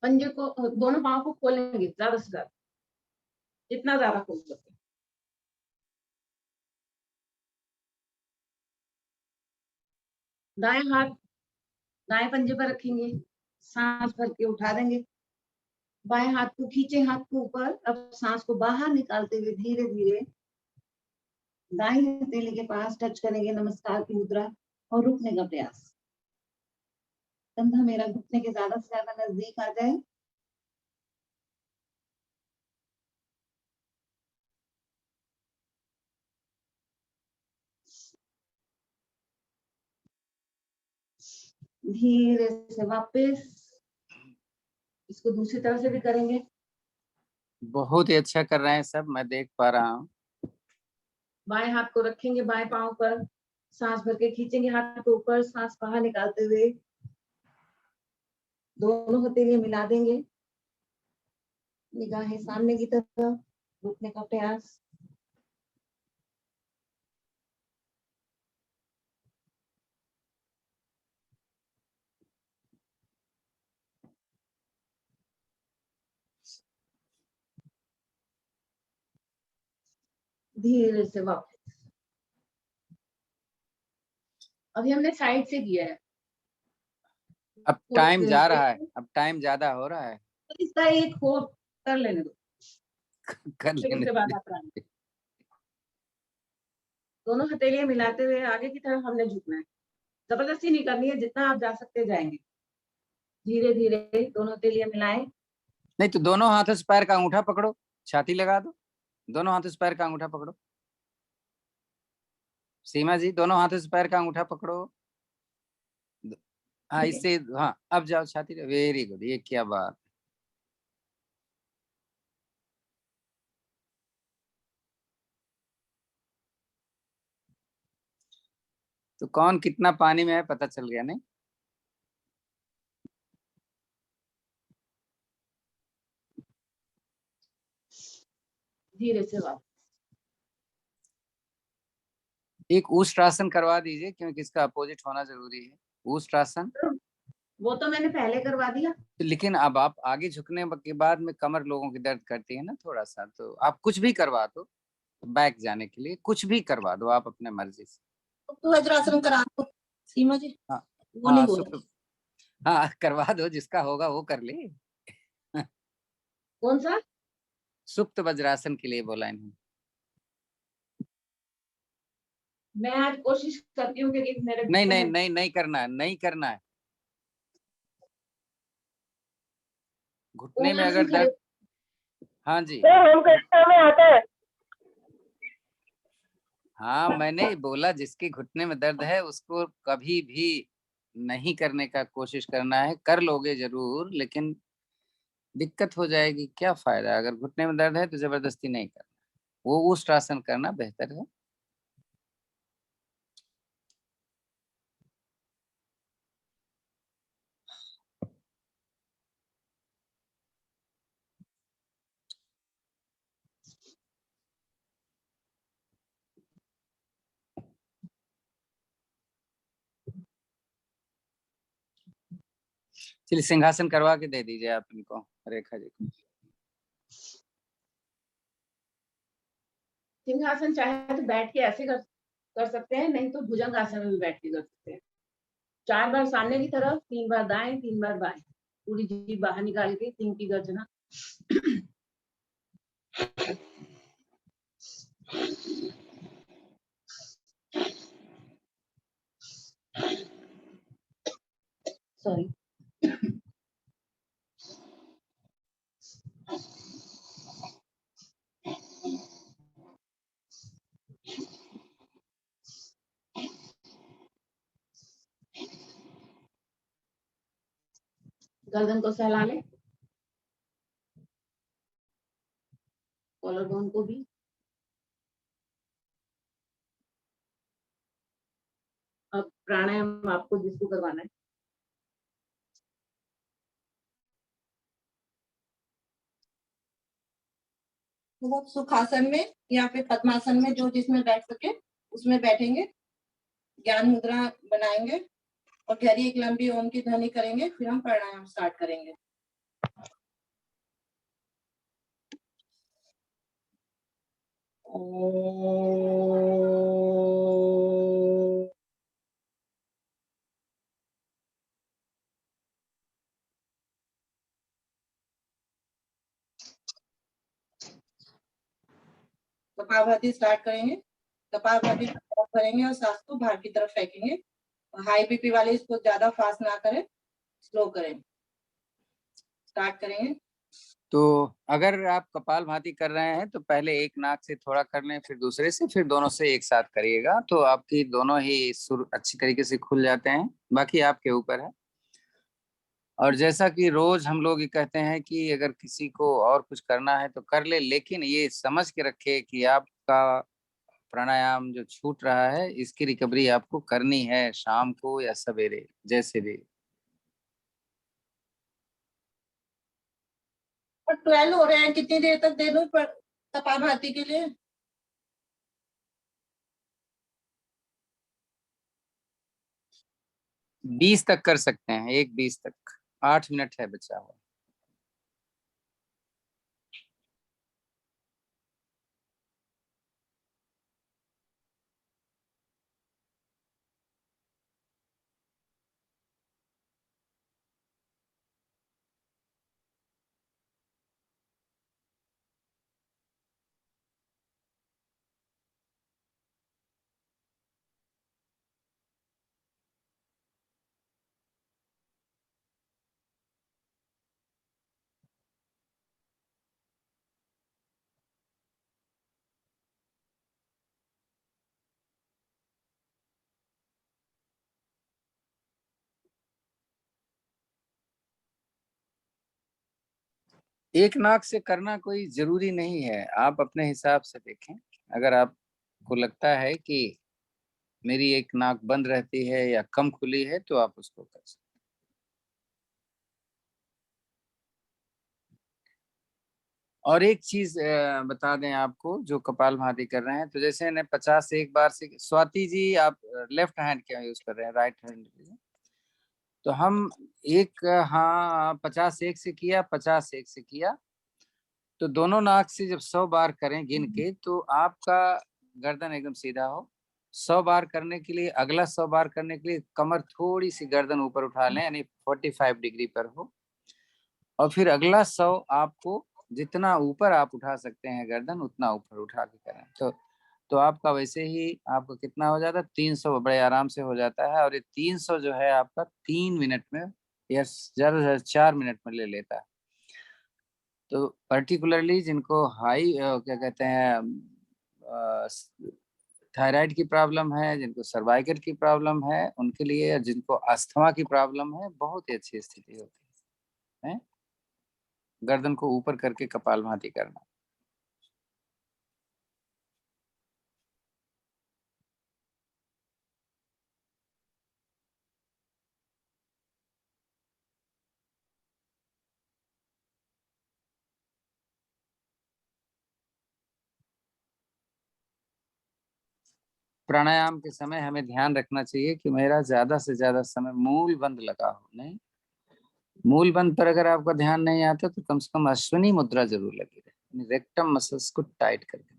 पंजे को, दोनों पाँव को खोलेंगे ज्यादा से ज्यादा, जितना ज्यादा खोल सकते हैं। दाएं हाथ दाएं पंजे पर रखेंगे, सांस भर के उठा देंगे। बाएं हाथ को खींचे, हाथ को ऊपर। अब सांस को बाहर निकालते हुए धीरे धीरे दाएं हथेली के पास टच करेंगे, नमस्कार की मुद्रा, और रुकने का प्रयास। कंधा मेरा घुटने के ज्यादा से ज्यादा नजदीक आ जाए। धीरे से वापस। इसको दूसरी तरफ से भी करेंगे। बहुत ही अच्छा कर रहे हैं सब, मैं देख पा रहा हूँ। बाएं हाथ को रखेंगे बाएं पांव पर, सांस भर के खींचेंगे हाथ को ऊपर, सांस बाहर निकालते हुए दोनों हथेलियां मिला देंगे, निगाहें सामने की तरफ, रुकने का प्रयास। धीरे से वापस। अभी हमने साइड से किया है। अब टाइम जा रहा है, अब टाइम ज्यादा हो रहा है। इसका एक हो कर लेने दो, कर फिर लेने उसके बाद आप आना। दोनों हथेलियां मिलाते हुए आगे की तरफ हमने झुकना है, जबरदस्ती नहीं करनी है, जितना आप जा सकते जाएंगे। धीरे धीरे दोनों हथेलियां मिलाएं। नहीं तो दोनों हाथों से पैर का अंगूठा पकड़ो, छाती लगा दो, दोनों हाथों से पैर का अंगूठा पकड़ो। सीमा जी दोनों हाथों से पैर का अंगूठा पकड़ो। हाँ इससे, हाँ अब जाओ छाती। वेरी गुड, ये क्या बात। तो कौन कितना पानी में है पता चल गया नहीं। धीरे से वापस। एक ऊष्ट्रासन करवा दीजिए, क्योंकि इसका अपोजिट होना जरूरी है। ऊष्ट्रासन। वो तो मैंने पहले करवा दिया। तो लेकिन अब आप आगे झुकने के बाद में कमर लोगों की दर्द करती है ना थोड़ा सा, तो आप कुछ भी करवा दो, बैक जाने के लिए कुछ भी करवा दो आप अपने मर्जी से। तो वज्रासन करा दो सीमा जी। हाँ वो नहीं हाँ हो सुप्त, हाँ करवा दो, जिसका होगा वो कर ले। कौन सा? सुप्त वज्रासन के लिए बोला इन्होंने। मैं आज कोशिश करती हूँ कि मेरे नहीं घुटने नहीं में नहीं नहीं करना है, नहीं करना है। घुटने में कोणासन अगर खड़े। दर्द, हाँ जी हम कक्षा में आते हैं। हाँ मैंने बोला जिसके घुटने में दर्द है उसको कभी भी नहीं करने का कोशिश करना है। कर लोगे जरूर, लेकिन दिक्कत हो जाएगी, क्या फायदा। अगर घुटने में दर्द है तो जबरदस्ती नहीं करना, वो ऊष्ट्रासन करना बेहतर है। चलिए सिंहासन करवा के दे दीजिए आप इनको, रेखा जी को। सिंहासन चाहे तो बैठ के ऐसे कर सकते हैं, नहीं तो भुजंग आसन में भी बैठ के कर सकते हैं। 4 बार सामने की तरफ, 3 बार दाएं, 3 बार बाएं। पूरी जीभ बाहर निकाल के 3 की गर्जना। सॉरी। गर्दन को सहला ले, कॉलर बोन को भी। अब प्राणायाम आपको जिसको करवाना है। वो सुखासन में या फिर पद्मासन में जो जिसमें बैठ सके उसमें बैठेंगे, ज्ञान मुद्रा बनाएंगे और गहरी एक लंबी ओम की ध्वनि करेंगे, फिर हम प्राणायाम स्टार्ट करेंगे। कपालभाति स्टार्ट करेंगे। कपालभाति करेंगे और सांस को बाहर की तरफ फेंकेंगे। हाई बीपी वाले इसको ज्यादा फास्ट ना करें, स्लो करें। स्टार्ट करेंगे। तो अगर आप कपालभाति कर रहे हैं तो पहले एक नाक से थोड़ा कर लें, फिर दूसरे से, फिर दोनों से एक साथ करिएगा, तो आपकी दोनों ही सुर अच्छी तरीके से खुल जाते हैं। बाकी आपके ऊपर है। और जैसा कि रोज हम लोग ये कहते हैं कि अगर किसी को और कुछ करना है तो कर ले, लेकिन ये समझ के रखे कि आपका प्राणायाम जो छूट रहा है इसकी रिकवरी आपको करनी है शाम को या सवेरे, जैसे भी। और 12 हो रहे हैं, कितनी देर तक दे दूं कपालभाति के लिए? 20 तक कर सकते हैं, 1:20 तक। 8 मिनट है बचा हुआ। एक नाक से करना कोई जरूरी नहीं है, आप अपने हिसाब से देखें। अगर आपको लगता है कि मेरी एक नाक बंद रहती है या कम खुली है तो आप उसको कर सकते। और एक चीज बता दें आपको, जो कपालभाति कर रहे हैं, तो जैसे ने 50 एक बार से, स्वाति जी आप लेफ्ट हैंड क्या यूज कर रहे हैं, राइट हैंड? तो हम एक, हाँ 50 एक से किया, 50 एक से किया, तो दोनों नाक से जब 100 बार करें गिन के, तो आपका गर्दन एकदम सीधा हो। 100 बार करने के लिए, अगला 100 बार करने के लिए कमर थोड़ी सी गर्दन ऊपर उठा लें, यानी 45 डिग्री पर हो। और फिर अगला 100 आपको जितना ऊपर आप उठा सकते हैं गर्दन, उतना ऊपर उठा के करें। तो आपका वैसे ही आपका कितना हो जाता है, 300 बड़े आराम से हो जाता है। और ये 300 जो है आपका 3 मिनट में या ज्यादा से ज्यादा 4 मिनट में ले लेता है। तो पर्टिकुलरली जिनको हाई क्या कहते हैं, थायराइड की प्रॉब्लम है, जिनको सर्वाइकल की प्रॉब्लम है, उनके लिए, या जिनको अस्थमा की प्रॉब्लम है, बहुत ही अच्छी स्थिति होती है गर्दन को ऊपर करके कपालभाति करना। प्राणायाम के समय हमें ध्यान रखना चाहिए कि मेरा ज्यादा से ज्यादा समय मूल बंद लगा हो। नहीं, मूल बंद पर अगर आपका ध्यान नहीं आता तो कम से कम अश्विनी मुद्रा जरूर लगी रहे, रेक्टम मसल्स को टाइट करके।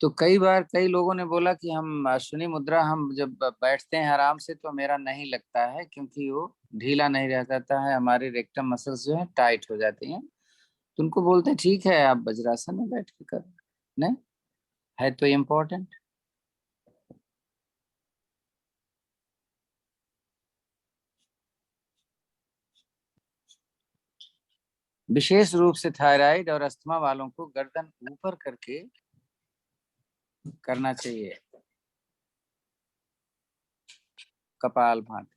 तो कई बार कई लोगों ने बोला कि हम अश्विनी मुद्रा हम जब बैठते हैं आराम से तो मेरा नहीं लगता है, क्योंकि वो ढीला नहीं रह जाता है, हमारे रेक्टम मसल्स जो है टाइट हो जाती हैं। तो उनको बोलते हैं ठीक है आप वज्रासन में बैठ के करो। नहीं है तो इम्पोर्टेंट। विशेष रूप से थायराइड और अस्थमा वालों को गर्दन ऊपर करके करना चाहिए कपालभाति।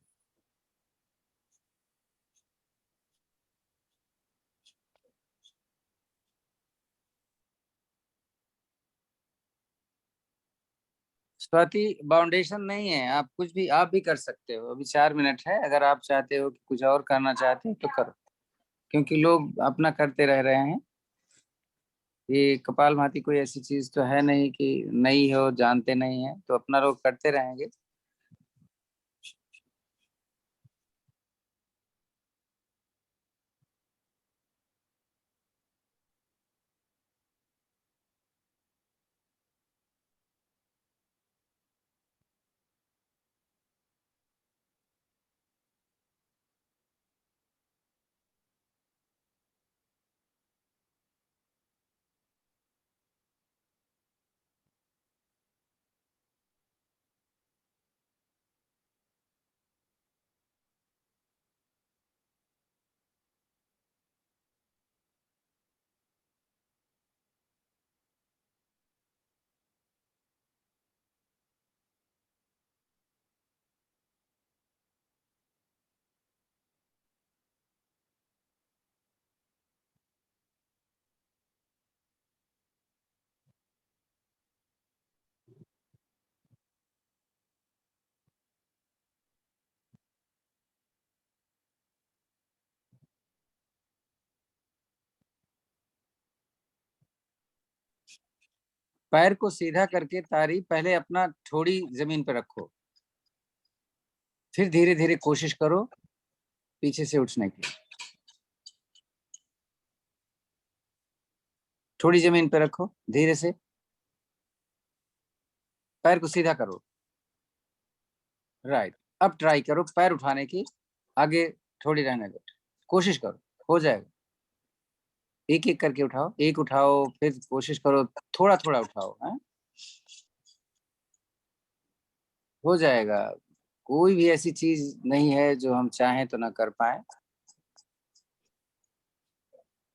स्वाति, बाउंडेशन नहीं है, आप कुछ भी आप भी कर सकते हो। अभी 4 मिनट है, अगर आप चाहते हो कि कुछ और करना चाहते हो तो करो, क्योंकि लोग अपना करते रह रहे हैं। ये कपालभाति कोई ऐसी चीज तो है नहीं कि नई हो, जानते नहीं है, तो अपना लोग करते रहेंगे। पैर को सीधा करके तारी, पहले अपना थोड़ी जमीन पर रखो, फिर धीरे धीरे कोशिश करो पीछे से उठने की। थोड़ी जमीन पर रखो, धीरे से पैर को सीधा करो। राइट, अब ट्राई करो पैर उठाने की, आगे थोड़ी रहने दो, कोशिश करो, हो जाएगा। एक एक करके उठाओ, एक उठाओ, फिर कोशिश करो थोड़ा थोड़ा उठाओ, है हो जाएगा। कोई भी ऐसी चीज नहीं है जो हम चाहें तो ना कर पाए,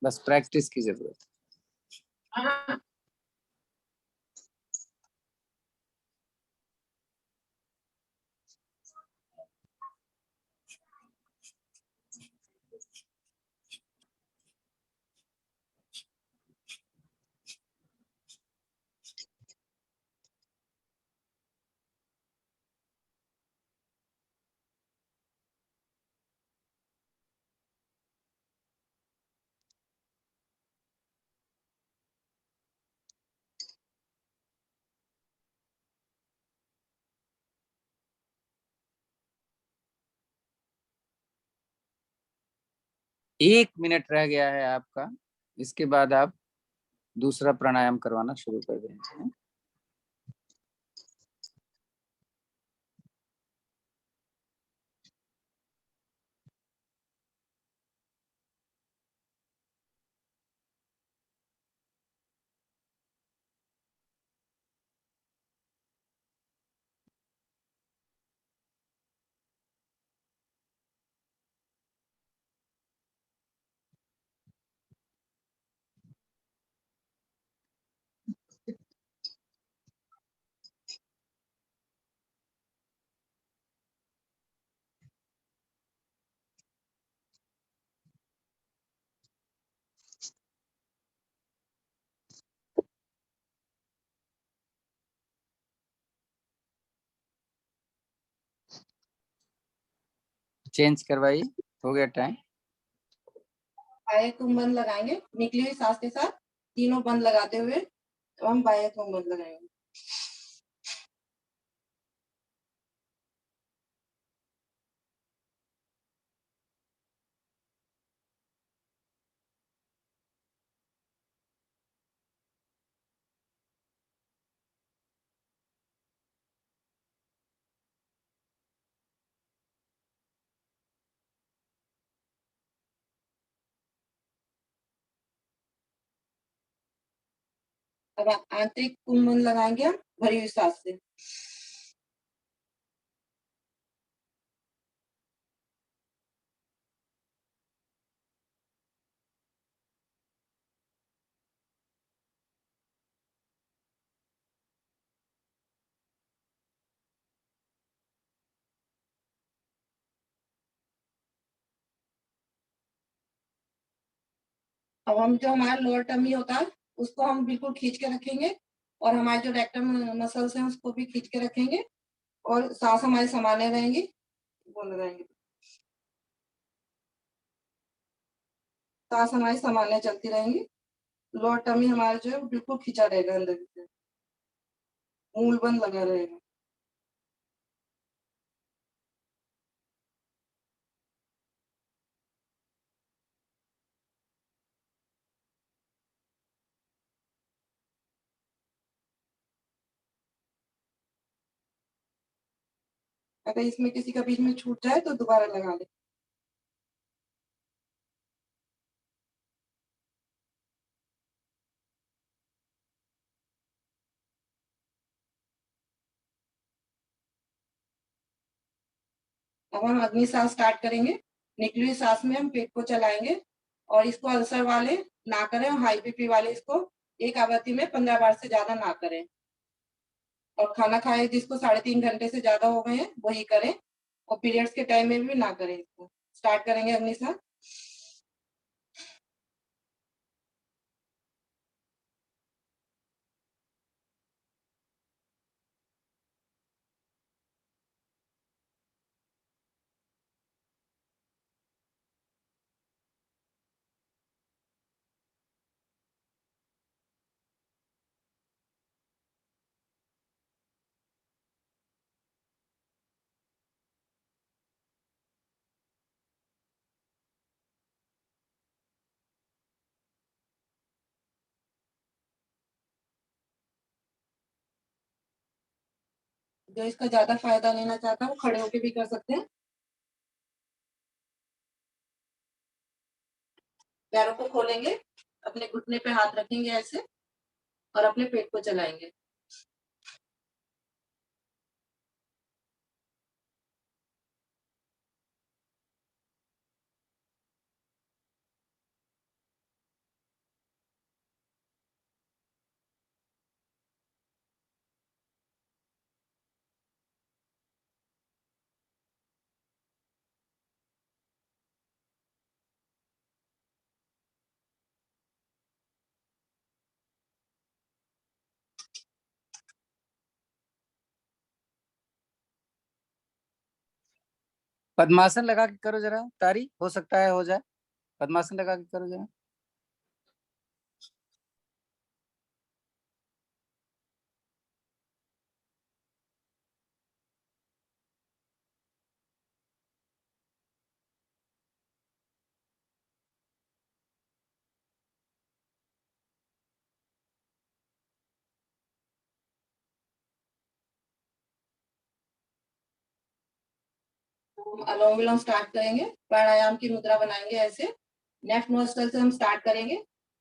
बस प्रैक्टिस की जरूरत है। 1 मिनट रह गया है आपका, इसके बाद आप दूसरा प्राणायाम करवाना शुरू कर देंगे। चेंज करवाइए, हो गया टाइम। बाएं कुंभन लगाएंगे निकली हुई सांस के साथ, तीनों बंद लगाते हुए, तो हम बाएं कुंभन लगाएंगे। अब आंतरिक कुंभन लगाएंगे हम भरी हुई सांस से। अब हम जो हमारा लोअर टमी होता है उसको हम बिल्कुल खींच के रखेंगे, और हमारे जो रेक्टम मसल्स हैं उसको भी खींच के रखेंगे, और सांस हमारी समाने रहेंगी, वो लगाएंगे। सांस हमारी समाने चलती रहेंगी, लोअर टमी हमारा जो है वो बिल्कुल खींचा रहेगा अंदर की तरफ, मूल बंद लगा रहेगा। अगर इसमें किसी का बीच में छूट जाए तो दोबारा लगा ले। अब हम अग्नि सांस स्टार्ट करेंगे। निकली हुई सांस में हम पेट को चलाएंगे, और इसको अल्सर वाले ना करें, और हाई बीपी वाले इसको एक आवृत्ति में 15 बार से ज्यादा ना करें। और खाना खाए जिसको 3.5 घंटे से ज्यादा हो गए हैं वही करें, और पीरियड्स के टाइम में भी ना करें इसको। स्टार्ट करेंगे अग्नि सांस। जो इसका ज्यादा फायदा लेना चाहता है वो खड़े होके भी कर सकते हैं। पैरों को खोलेंगे, अपने घुटने पे हाथ रखेंगे ऐसे, और अपने पेट को चलाएंगे। पद्मासन लगा के करो जरा तारी, हो सकता है हो जाए। पद्मासन लगा के करो जरा। अनुलोम विलोम स्टार्ट करेंगे, प्राणायाम की मुद्रा बनाएंगे ऐसे। लेफ्ट नोस्ट्रल से हम स्टार्ट करेंगे,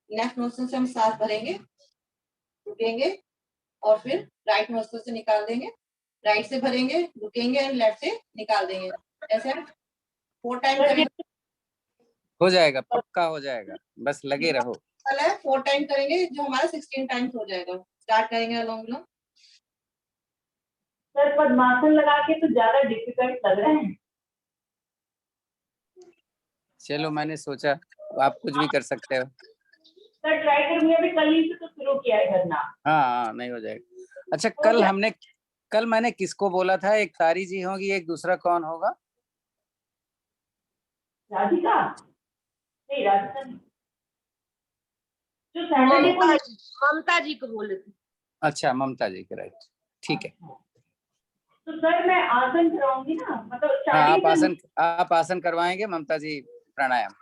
लेफ्ट नोस्ट्रल से हम सांस भरेंगे, रुकेंगे और फिर राइट नोस्ट्रल से निकाल देंगे, राइट से भरेंगे, रुकेंगे और लेफ्ट से निकाल देंगे। ऐसे हम 4 टाइम करेंगे। हो जाएगा, पक्का हो जाएगा, बस लगे रहो। 4 टाइम करेंगे जो हमारा 16 टाइम्स हो जाएगा। स्टार्ट करेंगे अनुलोम विलोम। सर पद्मासन लगा के तो ज्यादा डिफिकल्ट लग रहा है। चलो, मैंने सोचा आप कुछ भी कर सकते हो। सर ट्राई करूंगी, अभी कल ही से तो शुरू किया है करना। हाँ हाँ, नहीं हो जाएगा। अच्छा, हो जाए। कल मैंने किसको बोला था? एक तारी जी होगी, एक दूसरा कौन होगा? राधिका नहीं, राधिका नहीं, जो सैटरडे को ममता जी को बोले थे। अच्छा, ममता जी के, राइट, ठीक है। तो सर मैं आसन कराऊंगी ना, मतलब हाँ, स्टार्टिंग से। आप आसन करवाएंगे, ममता जी प्राणायाम।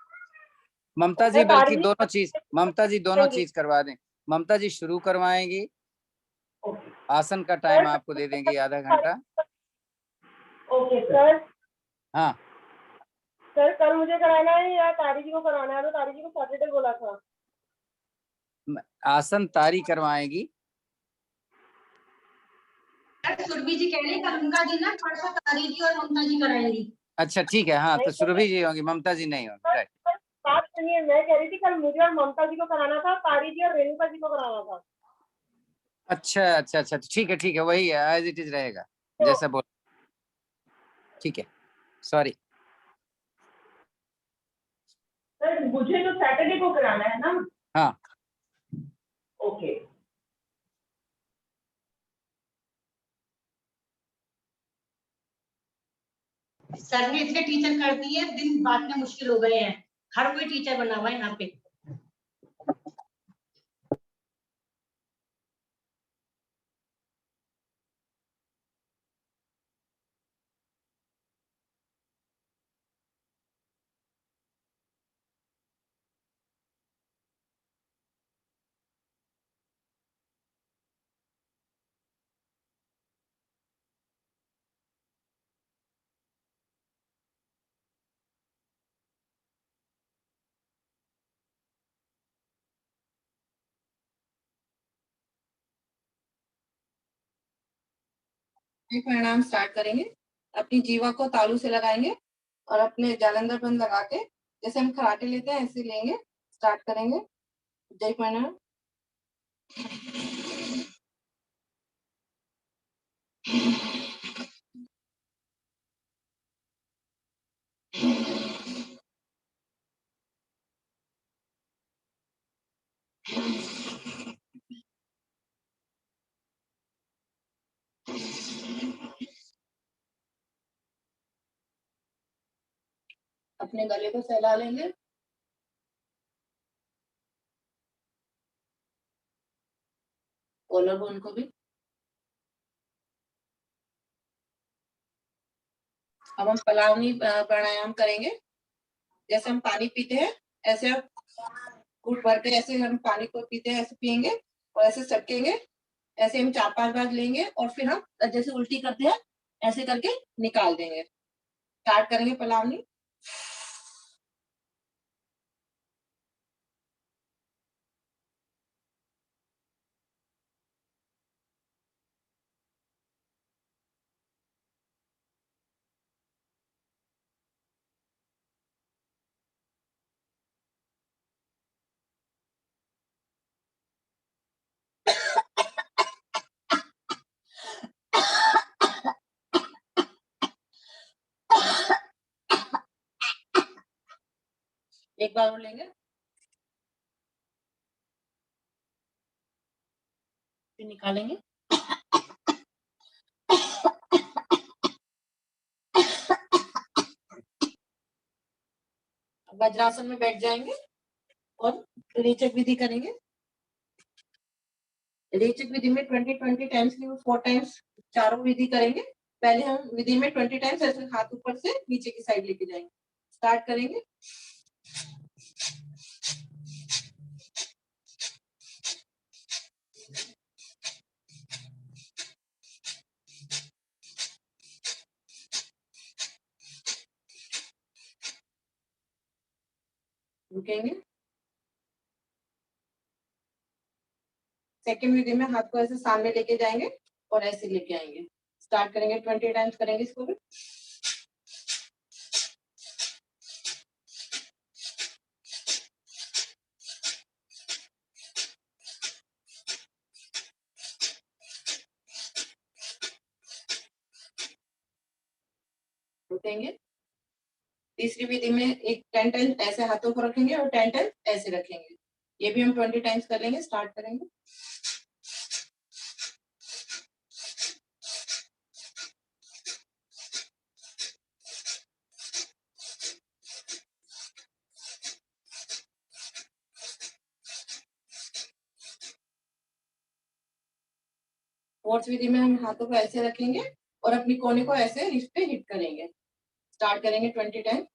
ममता जी सर बल्कि तारी ममता जी दोनों चीज करवा दें। ममता जी शुरू करवाएंगी, ओके आसन का टाइम आपको दे देंगी आधा घंटा। Okay sir. हाँ, सर कल मुझे कराना है या तारी जी को कराना है? तो तारी जी को सैटरडे बोला था। आसन तारी करवाएंगी। सुरभि जी कह रही कल उनका दिन है, परसों तारी जी और ममता जी कराएंगी। अच्छा, ठीक है। हाँ, तो सुरभि जी होंगी, ममता जी नहीं होंगी, राइट। बात सुनिए, मैं कह रही थी कल मुझे और ममता जी को कराना था, तारी जी और रेणुका जी को कराना था। अच्छा अच्छा अच्छा, ठीक है ठीक है, वही है, एज इट इज रहेगा, जैसा बोल। ठीक है, सॉरी। सर मुझे तो सैटरडे को कराना है ना। हाँ, ओके सर ने इतने टीचर कर दिए, दिन बांटने मुश्किल हो गए हैं। हर कोई टीचर बना हुआ है यहाँ पे। प्राणायाम स्टार्ट करेंगे। अपनी जीवा को तालू से लगाएंगे और अपने जालंधर बंद लगा के, जैसे हम खराटे लेते हैं ऐसे लेंगे। स्टार्ट करेंगे। जय प्राणायाम। अपने गले को सहला लेंगे। कॉलर बोन को भी। अब हम पलावनी प्राणायाम करेंगे। जैसे हम पानी पीते हैं ऐसे आप घूट भर के, ऐसे हम पानी को पीते हैं ऐसे पियेंगे और ऐसे सटकेंगे। ऐसे हम 4-5 बार लेंगे और फिर हम जैसे उल्टी करते हैं ऐसे करके निकाल देंगे। स्टार्ट करेंगे पलावनी। एक बार और लेंगे, फिर निकालेंगे। वज्रासन में बैठ जाएंगे और रेचक विधि करेंगे। रेचक विधि में 20 टाइम्स की 4 टाइम्स चारों विधि करेंगे। पहले हम विधि में 20 टाइम्स ऐसे हाथ ऊपर से नीचे की साइड लेके जाएंगे। स्टार्ट करेंगे। रुकेंगे। सेकेंड विधि में हाथ को ऐसे सामने लेके जाएंगे और ऐसे लेके आएंगे। स्टार्ट करेंगे, 20 टाइम्स करेंगे इसको भी। रुकेंगे। तीसरी विधि में एक 10 टाइम्स ऐसे हाथों को रखेंगे और 10 टाइम्स ऐसे रखेंगे। ये भी हम 20 टाइम्स कर लेंगे। स्टार्ट करेंगे। फोर्थ विधि में हम हाथों को ऐसे रखेंगे और अपनी कोने को ऐसे रिस्ट पे हिट करेंगे। स्टार्ट करेंगे 20 टाइम।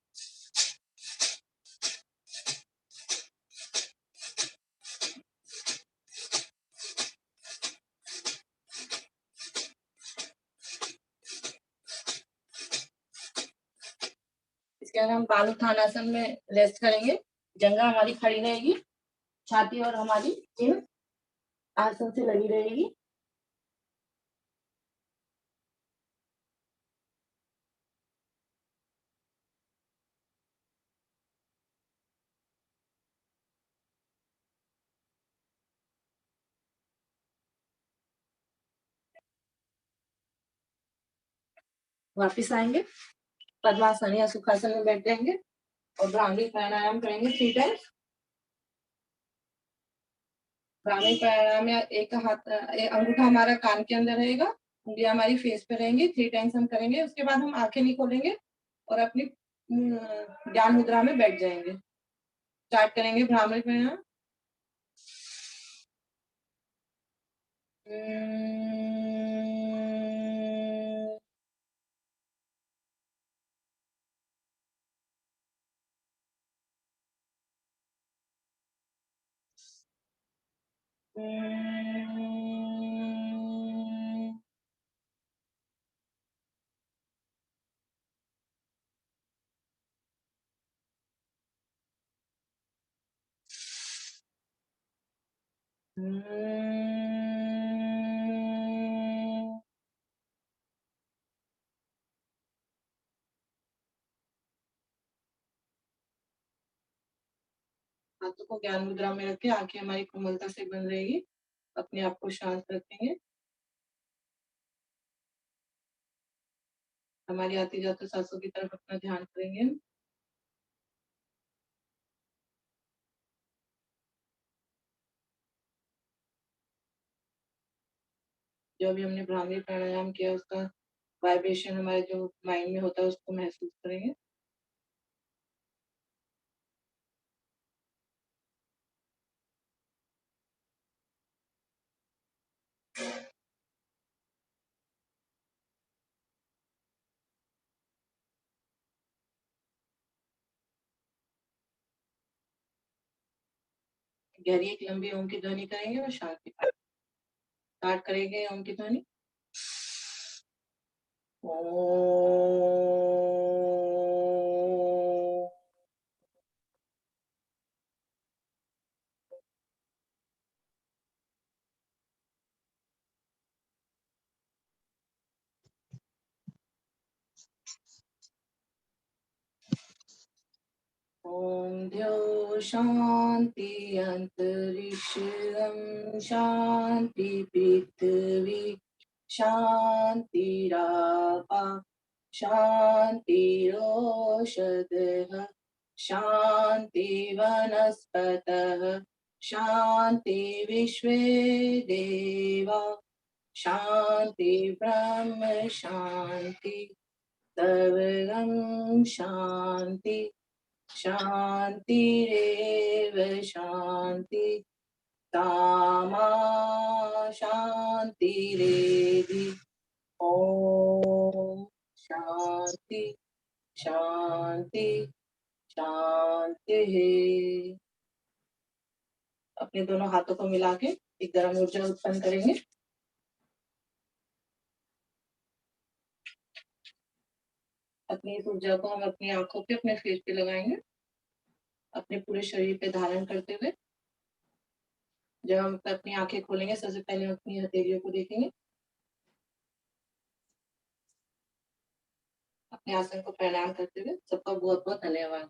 इसके बाद हम बाल उत्थानासन में रेस्ट करेंगे। जंघा हमारी खड़ी रहेगी, छाती और हमारी चिन आसन से लगी रहेगी। वापिस आएंगे, पद्मासन या सुखासन में बैठ जाएंगे और भ्रामरी प्राणायाम करेंगे 3 टाइम्स। भ्रामरी प्राणायाम में एक हाथ अंगूठा हमारा कान के अंदर रहेगा, उंगलियां हमारी फेस पे रहेंगी। 3 टाइम्स हम करेंगे। उसके बाद हम आंखें नहीं खोलेंगे और अपनी ज्ञान मुद्रा में बैठ जाएंगे। स्टार्ट करेंगे भ्रामरी प्राणायाम। हाथों को ज्ञान मुद्रा में रखें, आंखें हमारी कोमलता से बंद रहेगी। अपने आप को शांत रखेंगे। हमारी आती जाती सांसों की तरफ अपना ध्यान करेंगे। जो भी हमने भ्रामरी प्राणायाम किया उसका वाइब्रेशन हमारे जो माइंड में होता है उसको महसूस करेंगे। गहरी एक लंबी ओम की ध्वनि करेंगे और शांति पाएंगे। स्टार्ट करेंगे ओम की ध्वनि। ओम द्यो शांति अंतरिक्षं शांति पृथ्वी शांतिरापा शांतिरोषधः शांति वनस्पतः शांति विश्वे देवा शांति ब्रह्म शांति सर्वं शांति शांतिरेव शांति सामा शांतिरेधि। ओम शांति शांति शांति। अपने दोनों हाथों को मिला के एक गर्म ऊर्जा उत्पन्न करेंगे। अपनी इस ऊर्जा को हम अपनी आंखों पे, अपने फेस पे लगाएंगे। अपने पूरे शरीर पे धारण करते हुए। जब हम अपनी आंखें खोलेंगे सबसे पहले हम अपनी हथेलियों को देखेंगे। अपने आसन को प्रणाम करते हुए सबका बहुत बहुत धन्यवाद।